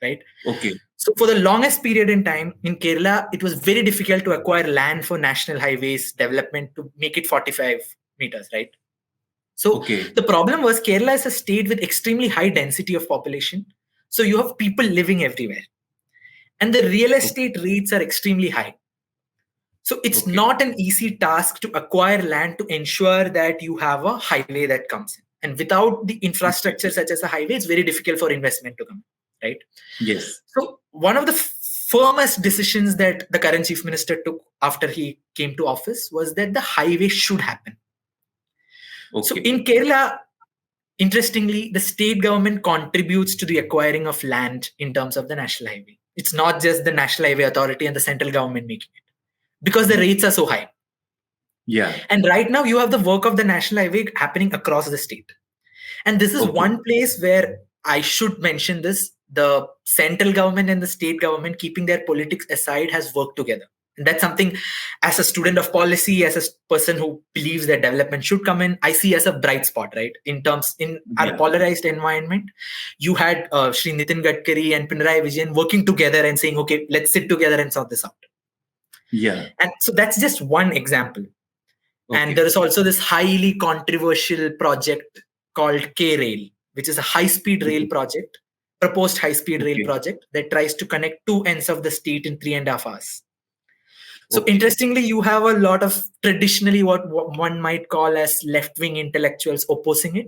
Speaker 1: right? So for the longest period in time in Kerala, it was very difficult to acquire land for national highways development to make it 45 meters, right? So the problem was Kerala is a state with extremely high density of population. So you have people living everywhere. And the real estate rates are extremely high. So it's not an easy task to acquire land to ensure that you have a highway that comes in. And without the infrastructure such as a highway, it's very difficult for investment to come, right? So one of the firmest decisions that the current chief minister took after he came to office was that the highway should happen. So in Kerala, interestingly, the state government contributes to the acquiring of land in terms of the national highway. It's not just the National Highway Authority and the central government making it, because the rates are so high. And right now you have the work of the national highway happening across the state. And this is one place where I should mention this. The central government and the state government, keeping their politics aside, has worked together. And that's something, as a student of policy, as a person who believes that development should come in, I see as a bright spot, right? In our polarized environment, you had Shri Nitin Gadkari and Pinarayi Vijayan working together and saying, okay, let's sit together and sort this out. And so that's just one example. And there is also this highly controversial project called K-Rail, which is a high-speed rail project, proposed high-speed rail project that tries to connect two ends of the state in 3.5 hours. So interestingly, you have a lot of traditionally what one might call as left-wing intellectuals opposing it.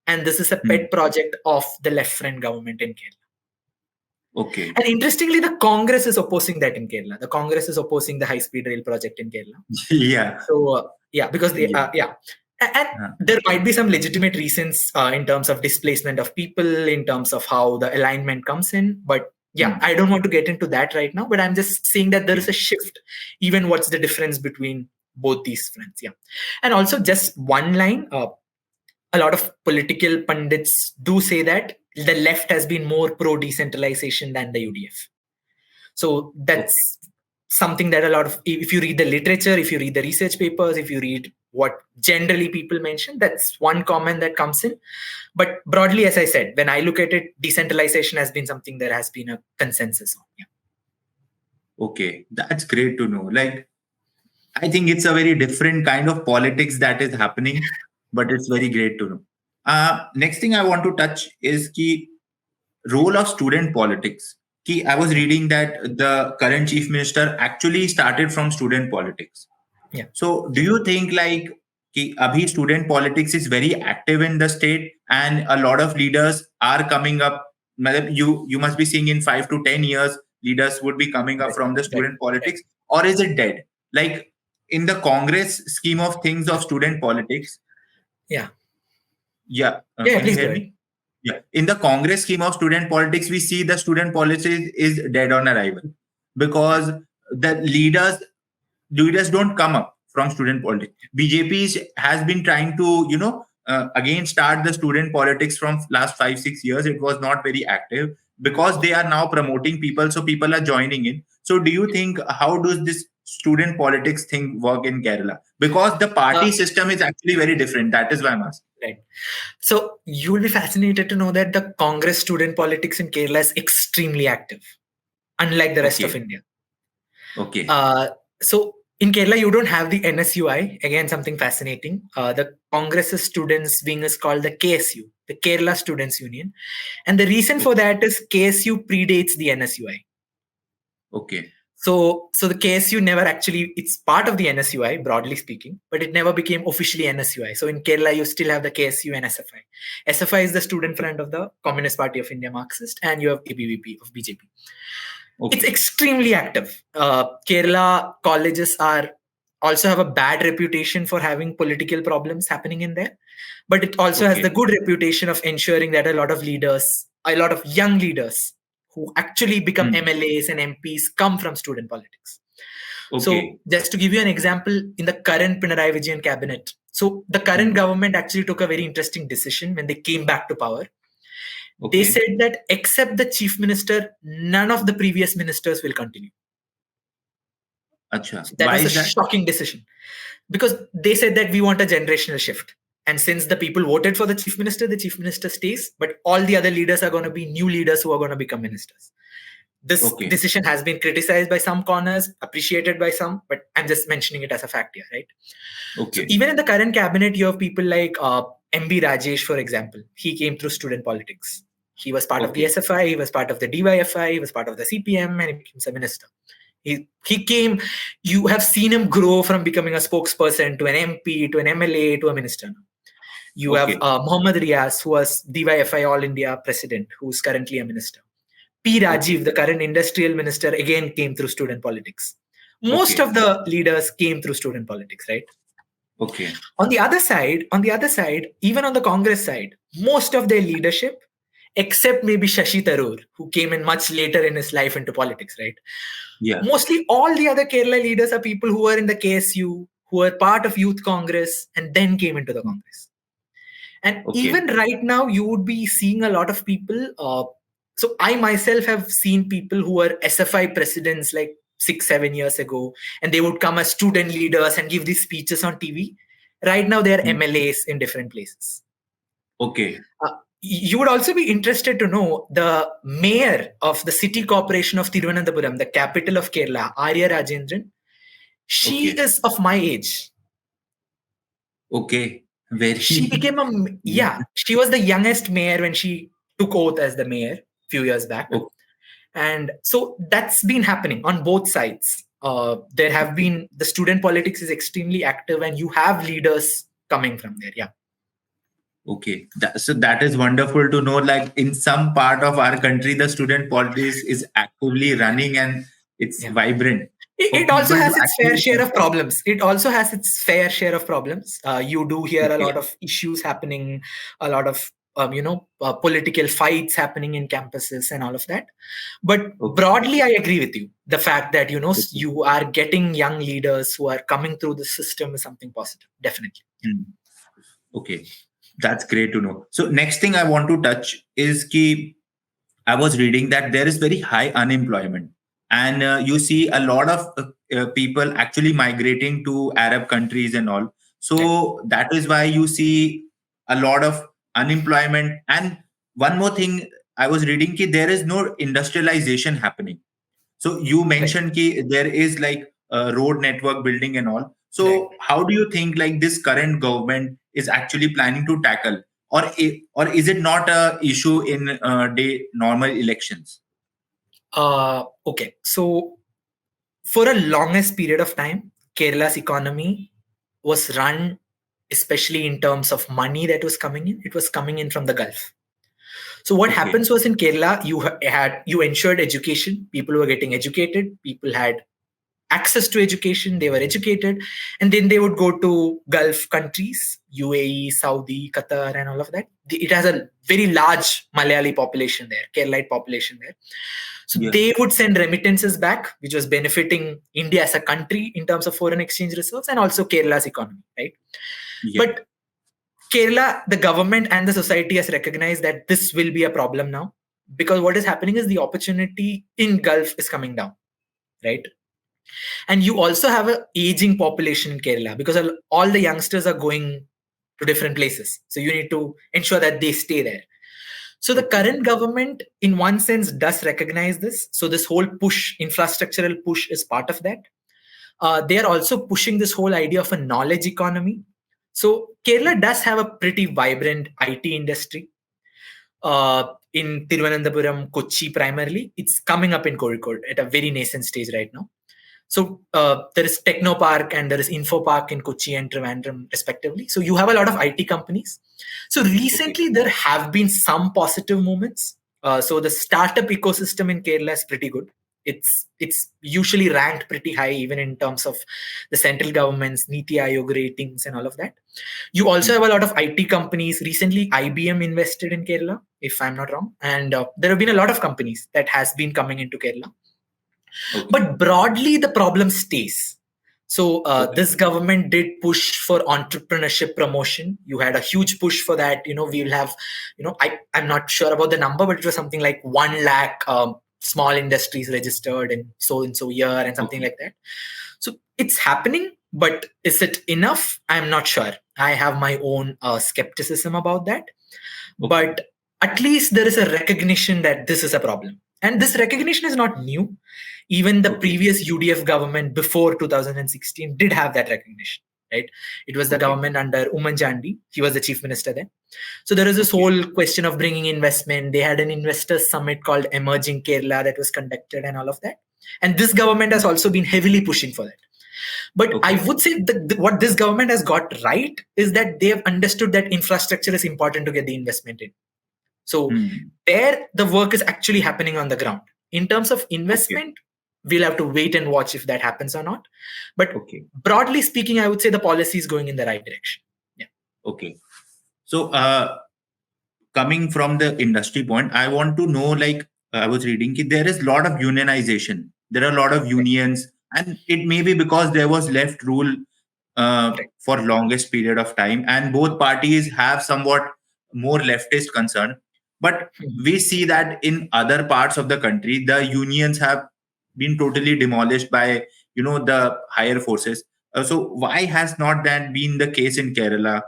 Speaker 1: And this is a pet project of the left-front government in Kerala. And interestingly, the Congress is opposing that in Kerala. The Congress is opposing the high-speed rail project in Kerala. So, because they and there might be some legitimate reasons in terms of displacement of people, in terms of how the alignment comes in. But I don't want to get into that right now. But I'm just saying that there is a shift. Even what's the difference between both these fronts? And also just one line. A lot of political pundits do say that the left has been more pro-decentralization than the UDF. So that's something that a lot of, if you read the literature, if you read the research papers, if you read what generally people mention, that's one comment that comes in. But broadly, as I said, when I look at it, decentralization has been something there has been a consensus on.
Speaker 2: That's great to know. Like, I think it's a very different kind of politics that is happening, but it's very great to know. Next thing I want to touch is the role of student politics. I was reading that the current chief minister actually started from student politics. So do you think like abhi student politics is very active in the state and a lot of leaders are coming up? You must be seeing in 5 to 10 years, leaders would be coming up from the student politics, or is it dead? Like in the Congress scheme of things of student politics.
Speaker 1: Please
Speaker 2: hear me? In the Congress scheme of student politics, we see the student politics is dead on arrival because the leaders don't come up from student politics. BJP has been trying to, again start the student politics from last 5-6 years. It was not very active because they are now promoting people, so people are joining in. So do you think, how does this student politics thing work in Kerala? Because the party system is actually very different. That is why I'm asking.
Speaker 1: Right. So you will be fascinated to know that the Congress student politics in Kerala is extremely active, unlike the rest of India. So in Kerala, you don't have the NSUI. Again, something fascinating. The Congress's students wing is called the KSU, the Kerala Students Union. And the reason for that is KSU predates the NSUI.
Speaker 2: Okay.
Speaker 1: So the KSU never actually, it's part of the NSUI, broadly speaking, but it never became officially NSUI. So in Kerala, you still have the KSU and SFI. SFI is the Student Front of the Communist Party of India, Marxist, and you have ABVP of BJP. Okay. It's extremely active. Kerala colleges also have a bad reputation for having political problems happening in there, but it also has the good reputation of ensuring that a lot of young leaders who actually become MLAs and MPs come from student politics. Okay. So just to give you an example, in the current Pinarayi Vijayan cabinet, so the current government actually took a very interesting decision when they came back to power. Okay. They said that except the chief minister, none of the previous ministers will continue.
Speaker 2: Achha.
Speaker 1: So that was a shocking decision, because they said that we want a generational shift. And since the people voted for the chief minister stays, but all the other leaders are going to be new leaders who are going to become ministers. This decision has been criticized by some corners, appreciated by some, but I'm just mentioning it as a fact here, right? Okay. So even in the current cabinet, you have people like MB Rajesh, for example. He came through student politics. He was part of the SFI, he was part of the DYFI, he was part of the CPM, and he became a minister. He came, you have seen him grow from becoming a spokesperson to an MP, to an MLA, to a minister. You have Muhammad Riaz, who was DYFI All India president, who's currently a minister. P. Rajiv, the current industrial minister, again came through student politics. Most of the leaders came through student politics, right?
Speaker 2: Okay.
Speaker 1: On the other side, even on the Congress side, most of their leadership, except maybe Shashi Tharoor, who came in much later in his life into politics, right?
Speaker 2: Yeah.
Speaker 1: Mostly all the other Kerala leaders are people who were in the KSU, who were part of Youth Congress, and then came into the Congress. And even right now, you would be seeing a lot of people. So I myself have seen people who were SFI presidents like 6-7 years ago, and they would come as student leaders and give these speeches on TV. Right now, they are MLAs in different places.
Speaker 2: Okay.
Speaker 1: You would also be interested to know the mayor of the city corporation of Thiruvananthapuram, the capital of Kerala, Arya Rajendran. She is of my age.
Speaker 2: Okay.
Speaker 1: She became she was the youngest mayor when she took oath as the mayor a few years back. And so that's been happening on both sides. There have been, the student politics is extremely active, and you have leaders coming from there. Yeah.
Speaker 2: Okay. So that is wonderful to know. Like in some part of our country, the student politics is actively running and it's vibrant.
Speaker 1: It also has its fair share of problems. You do hear a lot of issues happening, a lot of political fights happening in campuses and all of that. But broadly, I agree with you. The fact that you are getting young leaders who are coming through the system is something positive. Definitely.
Speaker 2: Okay, that's great to know. So next thing I want to touch is I was reading that there is very high unemployment. And you see a lot of people actually migrating to Arab countries and all. So that is why you see a lot of unemployment. And one more thing, I was reading there is no industrialization happening. So you mentioned there is like a road network building and all. So how do you think like this current government is actually planning to tackle, or is it not a issue in normal elections?
Speaker 1: Okay, so for a longest period of time, Kerala's economy was run, especially in terms of money that was coming in. It was coming in from the Gulf. So what happens was, in Kerala, you ensured education. People were getting educated. People had access to education. They were educated, and then they would go to Gulf countries, UAE, Saudi, Qatar, and all of that. It has a very large Malayali population there, Keralite population there. So they would send remittances back, which was benefiting India as a country in terms of foreign exchange reserves, and also Kerala's economy, right? But Kerala, the government and the society has recognized that this will be a problem now, because what is happening is the opportunity in Gulf is coming down, right? And you also have an aging population in Kerala, because all the youngsters are going to different places. So you need to ensure that they stay there. So the current government, in one sense, does recognize this. So this whole infrastructural push is part of that. They are also pushing this whole idea of a knowledge economy. So Kerala does have a pretty vibrant IT industry. in Thiruvananthapuram, Kochi primarily. It's coming up in Kozhikode at a very nascent stage right now. So there is Techno Park and there is Info Park in Kochi and Trivandrum respectively. So you have a lot of IT companies. So recently there have been some positive movements. So the startup ecosystem in Kerala is pretty good. It's usually ranked pretty high even in terms of the central government's Niti Aayog ratings and all of that. You also have a lot of IT companies. Recently IBM invested in Kerala, if I'm not wrong, and there have been a lot of companies that has been coming into Kerala. Okay. But broadly, the problem stays. So this government did push for entrepreneurship promotion. You had a huge push for that. We will have, I'm not sure about the number, but it was something like 1 lakh small industries registered and so year and something like that. So it's happening, but is it enough? I'm not sure. I have my own skepticism about that. But at least there is a recognition that this is a problem. And this recognition is not new. Even the previous UDF government before 2016 did have that recognition, right? It was the government under Ummanchandi. He was the chief minister then. So there is this whole question of bringing investment. They had an investors summit called Emerging Kerala that was conducted and all of that. And this government has also been heavily pushing for that. But I would say that what this government has got right is that they have understood that infrastructure is important to get the investment in. So there, the work is actually happening on the ground. In terms of investment, we'll have to wait and watch if that happens or not. But broadly speaking, I would say the policy is going in the right direction. Yeah.
Speaker 2: Okay. So coming from the industry point, I want to know, like I was reading, there is a lot of unionization. There are a lot of unions, and it may be because there was left rule for longest period of time, and both parties have somewhat more leftist concern. But we see that in other parts of the country, the unions have been totally demolished by the higher forces. So why has not that been the case in Kerala,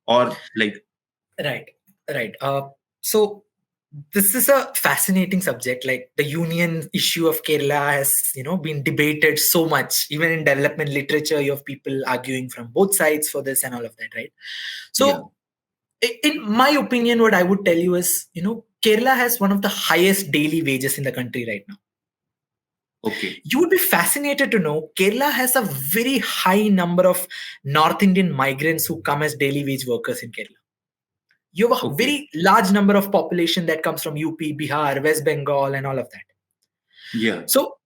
Speaker 2: or like?
Speaker 1: Right. So this is a fascinating subject. Like the union issue of Kerala has been debated so much. Even in development literature, you have people arguing from both sides for this and all of that, right? So in my opinion, what I would tell you is, Kerala has one of the highest daily wages in the country right now.
Speaker 2: Okay.
Speaker 1: You would be fascinated to know Kerala has a very high number of North Indian migrants who come as daily wage workers in Kerala. You have a very large number of population that comes from UP, Bihar, West Bengal, and all of that.
Speaker 2: Yeah.
Speaker 1: So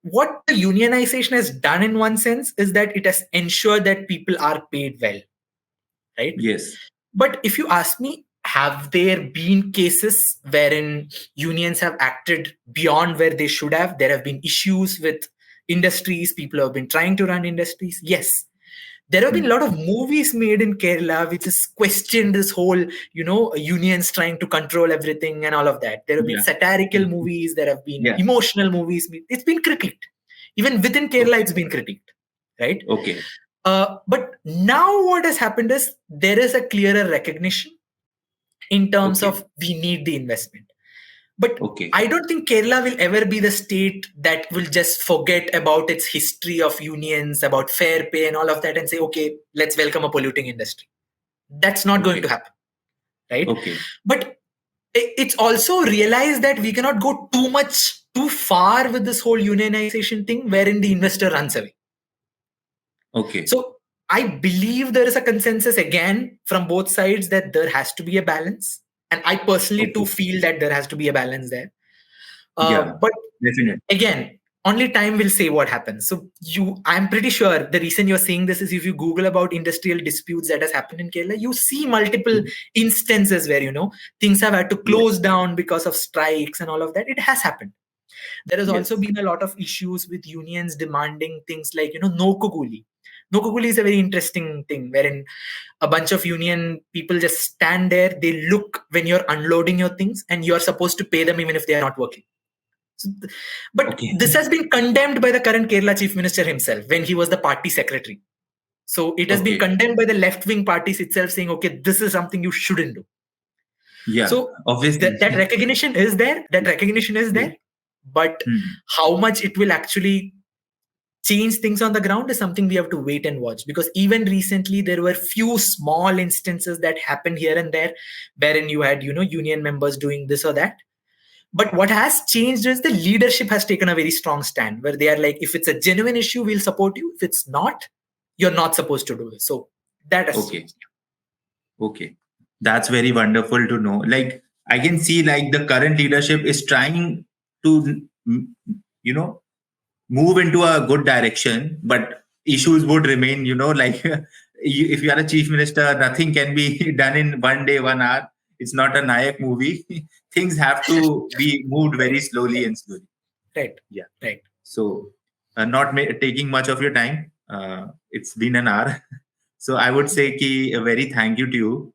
Speaker 1: what the unionization has done in one sense is that it has ensured that people are paid well, right?
Speaker 2: Yes.
Speaker 1: But if you ask me, have there been cases wherein unions have acted beyond where they should have? There have been issues with industries. People have been trying to run industries. Yes. There have been a lot of movies made in Kerala which has questioned this whole, unions trying to control everything and all of that. There have been satirical movies. There have been emotional movies. It's been critiqued. Even within Kerala, it's been critiqued, right?
Speaker 2: Okay.
Speaker 1: But now what has happened is there is a clearer recognition in terms of we need the investment. But I don't think Kerala will ever be the state that will just forget about its history of unions, about fair pay and all of that and say, okay, let's welcome a polluting industry. That's not going to happen, right? But it's also realized that we cannot go too far with this whole unionization thing wherein the investor runs away. So I believe there is a consensus again from both sides that there has to be a balance. And I personally too feel that there has to be a balance there. But
Speaker 2: definitely.
Speaker 1: Again, only time will say what happens. So I'm pretty sure the reason you're saying this is if you Google about industrial disputes that has happened in Kerala, you see multiple instances where, things have had to close down because of strikes and all of that. It has happened. There has also been a lot of issues with unions demanding things like, no kuguli. No kuguli is a very interesting thing wherein a bunch of union people just stand there. They look when you're unloading your things and you're supposed to pay them even if they are not working. So, but this has been condemned by the current Kerala chief minister himself when he was the party secretary. So it has been condemned by the left-wing parties itself saying, okay, this is something you shouldn't do.
Speaker 2: Yeah.
Speaker 1: So
Speaker 2: obviously
Speaker 1: that recognition is there. But how much it will actually change things on the ground is something we have to wait and watch, because even recently there were few small instances that happened here and there wherein you had union members doing this or that. But what has changed is the leadership has taken a very strong stand where they are like, if it's a genuine issue, we'll support you. If it's not, you're not supposed to do this. So that has changed.
Speaker 2: Okay, that's very wonderful to know. Like, I can see like the current leadership is trying to move into a good direction, but issues would remain. Like if you are a chief minister, nothing can be done in 1 day, 1 hour. It's not a Nayak movie. Things have to be moved very slowly and slowly.
Speaker 1: Right.
Speaker 2: Yeah.
Speaker 1: Right.
Speaker 2: So, not taking much of your time. It's been an hour. So I would say a very thank you to you.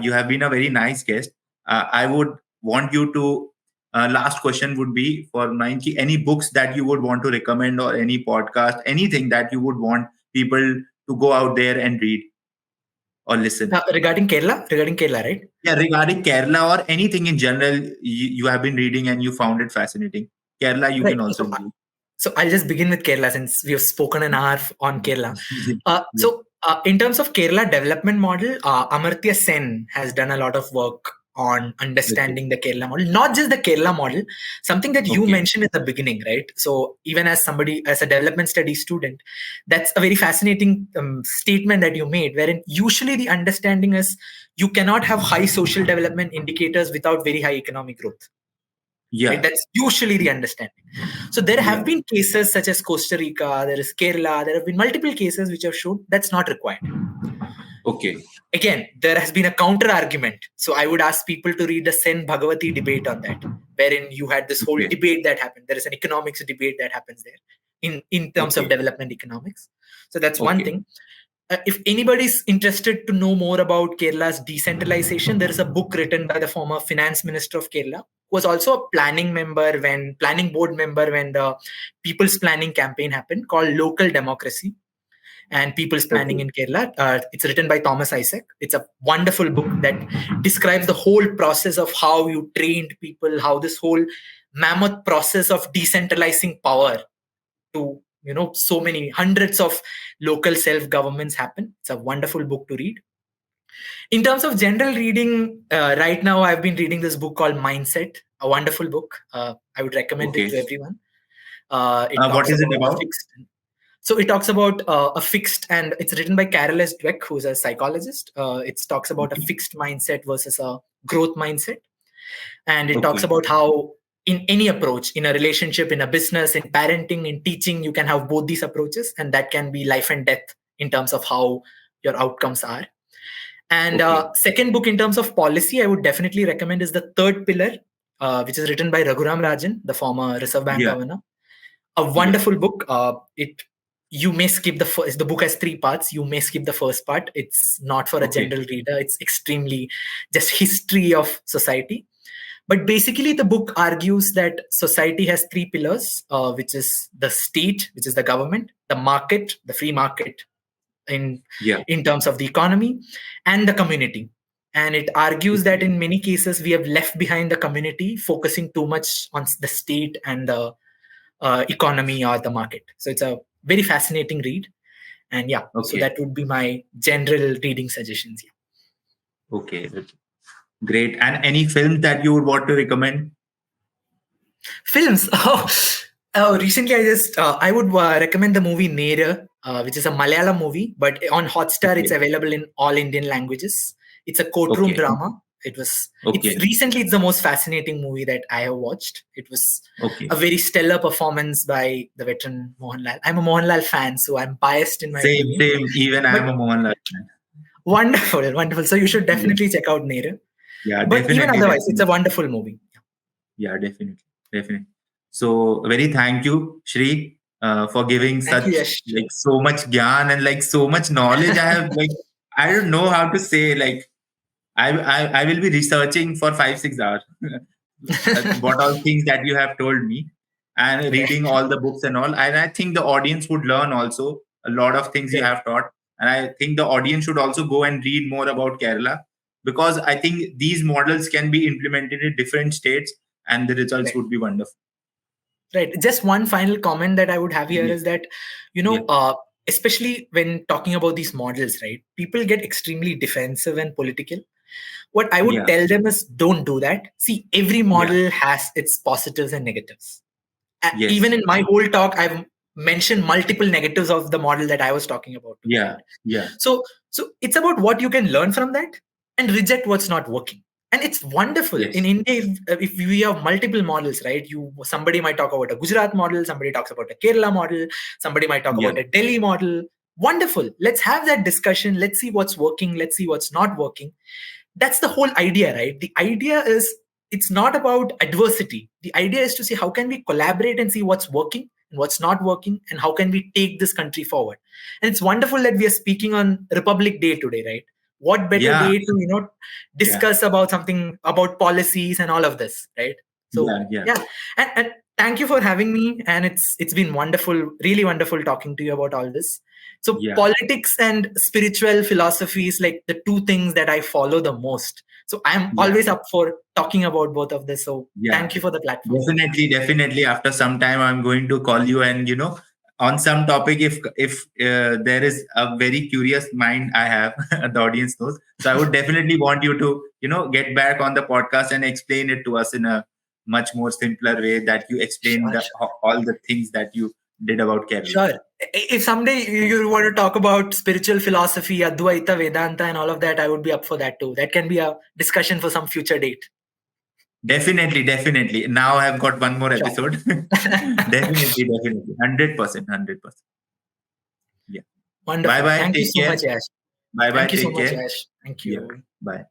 Speaker 2: You have been a very nice guest. I would want you to, last question would be for mine, any books that you would want to recommend, or any podcast, anything that you would want people to go out there and read or listen.
Speaker 1: Regarding Kerala, right?
Speaker 2: Yeah, regarding Kerala or anything in general you have been reading and you found it fascinating. Kerala, you can also read.
Speaker 1: So I'll just begin with Kerala since we have spoken an hour on Kerala. So in terms of Kerala development model, Amartya Sen has done a lot of work on understanding the Kerala model, not just the Kerala model, something that you mentioned at the beginning, right? So even as a development studies student, that's a very fascinating statement that you made, wherein usually the understanding is you cannot have high social development indicators without very high economic growth.
Speaker 2: Yeah,
Speaker 1: right? That's usually the understanding. So there have been cases such as Costa Rica, there is Kerala, there have been multiple cases which have shown that's not required.
Speaker 2: Okay.
Speaker 1: Again, there has been a counter argument. So I would ask people to read the Sen Bhagavati debate on that, wherein you had this whole debate that happened. There is an economics debate that happens there in terms of development economics. So that's one thing. If anybody's interested to know more about Kerala's decentralization, there is a book written by the former finance minister of Kerala, who was also a planning board member when the People's Planning campaign happened, called Local Democracy and People's Planning in Kerala. It's written by Thomas Isaac. It's a wonderful book that describes the whole process of how you trained people, how this whole mammoth process of decentralizing power to so many hundreds of local self-governments happen. It's a wonderful book to read. In terms of general reading, right now I've been reading this book called Mindset, a wonderful book. I would recommend it to everyone.
Speaker 2: What is it about?
Speaker 1: So it talks about a fixed, and it's written by Carol S. Dweck, who's a psychologist. It talks about a fixed mindset versus a growth mindset. And it talks about how in any approach, in a relationship, in a business, in parenting, in teaching, you can have both these approaches, and that can be life and death in terms of how your outcomes are. And second book in terms of policy, I would definitely recommend is The Third Pillar, which is written by Raghuram Rajan, the former Reserve Bank governor. A wonderful book. You may skip the book has 3 parts. You may skip the first part. It's not for a general reader. It's extremely just history of society. But basically, the book argues that society has 3 pillars, which is the state, which is the government, the market, the free market in terms of the economy, and the community. And it argues that in many cases, we have left behind the community, focusing too much on the state and the economy or the market. So it's a very fascinating read. And so that would be my general reading suggestions.
Speaker 2: Okay. Great. And any films that you would want to recommend?
Speaker 1: Films? Recently I would recommend the movie Nair, which is a Malayalam movie, but on Hotstar it's available in all Indian languages. It's a courtroom drama. Recently it's the most fascinating movie that I have watched. It was a very stellar performance by the veteran Mohanlal. I'm a Mohanlal fan, so I'm biased in my opinion.
Speaker 2: Same. Even I'm a Mohanlal fan.
Speaker 1: Wonderful. So you should definitely check out Nair.
Speaker 2: Yeah,
Speaker 1: but
Speaker 2: definitely.
Speaker 1: Even otherwise, it's a wonderful movie.
Speaker 2: Yeah, definitely. So very thank you, Shri, for giving so much gyan and so much knowledge. I have I don't know how to say. I will be researching for 5-6 hours what all things that you have told me, and reading all the books and all. And I think the audience would learn also a lot of things you have taught. And I think the audience should also go and read more about Kerala, because I think these models can be implemented in different states and the results would be wonderful.
Speaker 1: Right. Just one final comment that I would have here
Speaker 2: Yes.
Speaker 1: is that, especially when talking about these models, right? People get extremely defensive and political. What I would tell them is don't do that. See, every model has its positives and negatives.
Speaker 2: Yes.
Speaker 1: Even in my whole talk, I've mentioned multiple negatives of the model that I was talking about.
Speaker 2: Yeah.
Speaker 1: So it's about what you can learn from that and reject what's not working. And it's wonderful.
Speaker 2: Yes.
Speaker 1: In India, if we have multiple models, right? Somebody might talk about a Gujarat model, somebody talks about a Kerala model, somebody might talk about a Delhi model. Wonderful. Let's have that discussion. Let's see what's working. Let's see what's not working. That's the whole idea, right? The idea is it's not about adversity. The idea is to see how can we collaborate and see what's working and what's not working and how can we take this country forward. And it's wonderful that we are speaking on Republic Day today, right? What better day to discuss about something about policies and all of this, right? So and thank you for having me, and it's been wonderful, really wonderful talking to you about all this. So politics and spiritual philosophy is like the two things that I follow the most. So I'm always up for talking about both of this. So thank you for the platform.
Speaker 2: Definitely. After some time, I'm going to call you and on some topic, if there is a very curious mind I have, the audience knows. So I would definitely want you to get back on the podcast and explain it to us in a much more simpler way that you explain all the things that you did about Kerala.
Speaker 1: Sure. If someday you want to talk about spiritual philosophy, Advaita, Vedanta, and all of that, I would be up for that too. That can be a discussion for some future date.
Speaker 2: Definitely. Now I've got one more episode. Definitely. 100%. Yeah.
Speaker 1: Wonderful.
Speaker 2: Bye.
Speaker 1: Thank you
Speaker 2: Take
Speaker 1: so
Speaker 2: care.
Speaker 1: much, Yash.
Speaker 2: Bye.
Speaker 1: Thank you
Speaker 2: Take
Speaker 1: so much,
Speaker 2: care.
Speaker 1: Yash. Thank you.
Speaker 2: Yeah. Bye.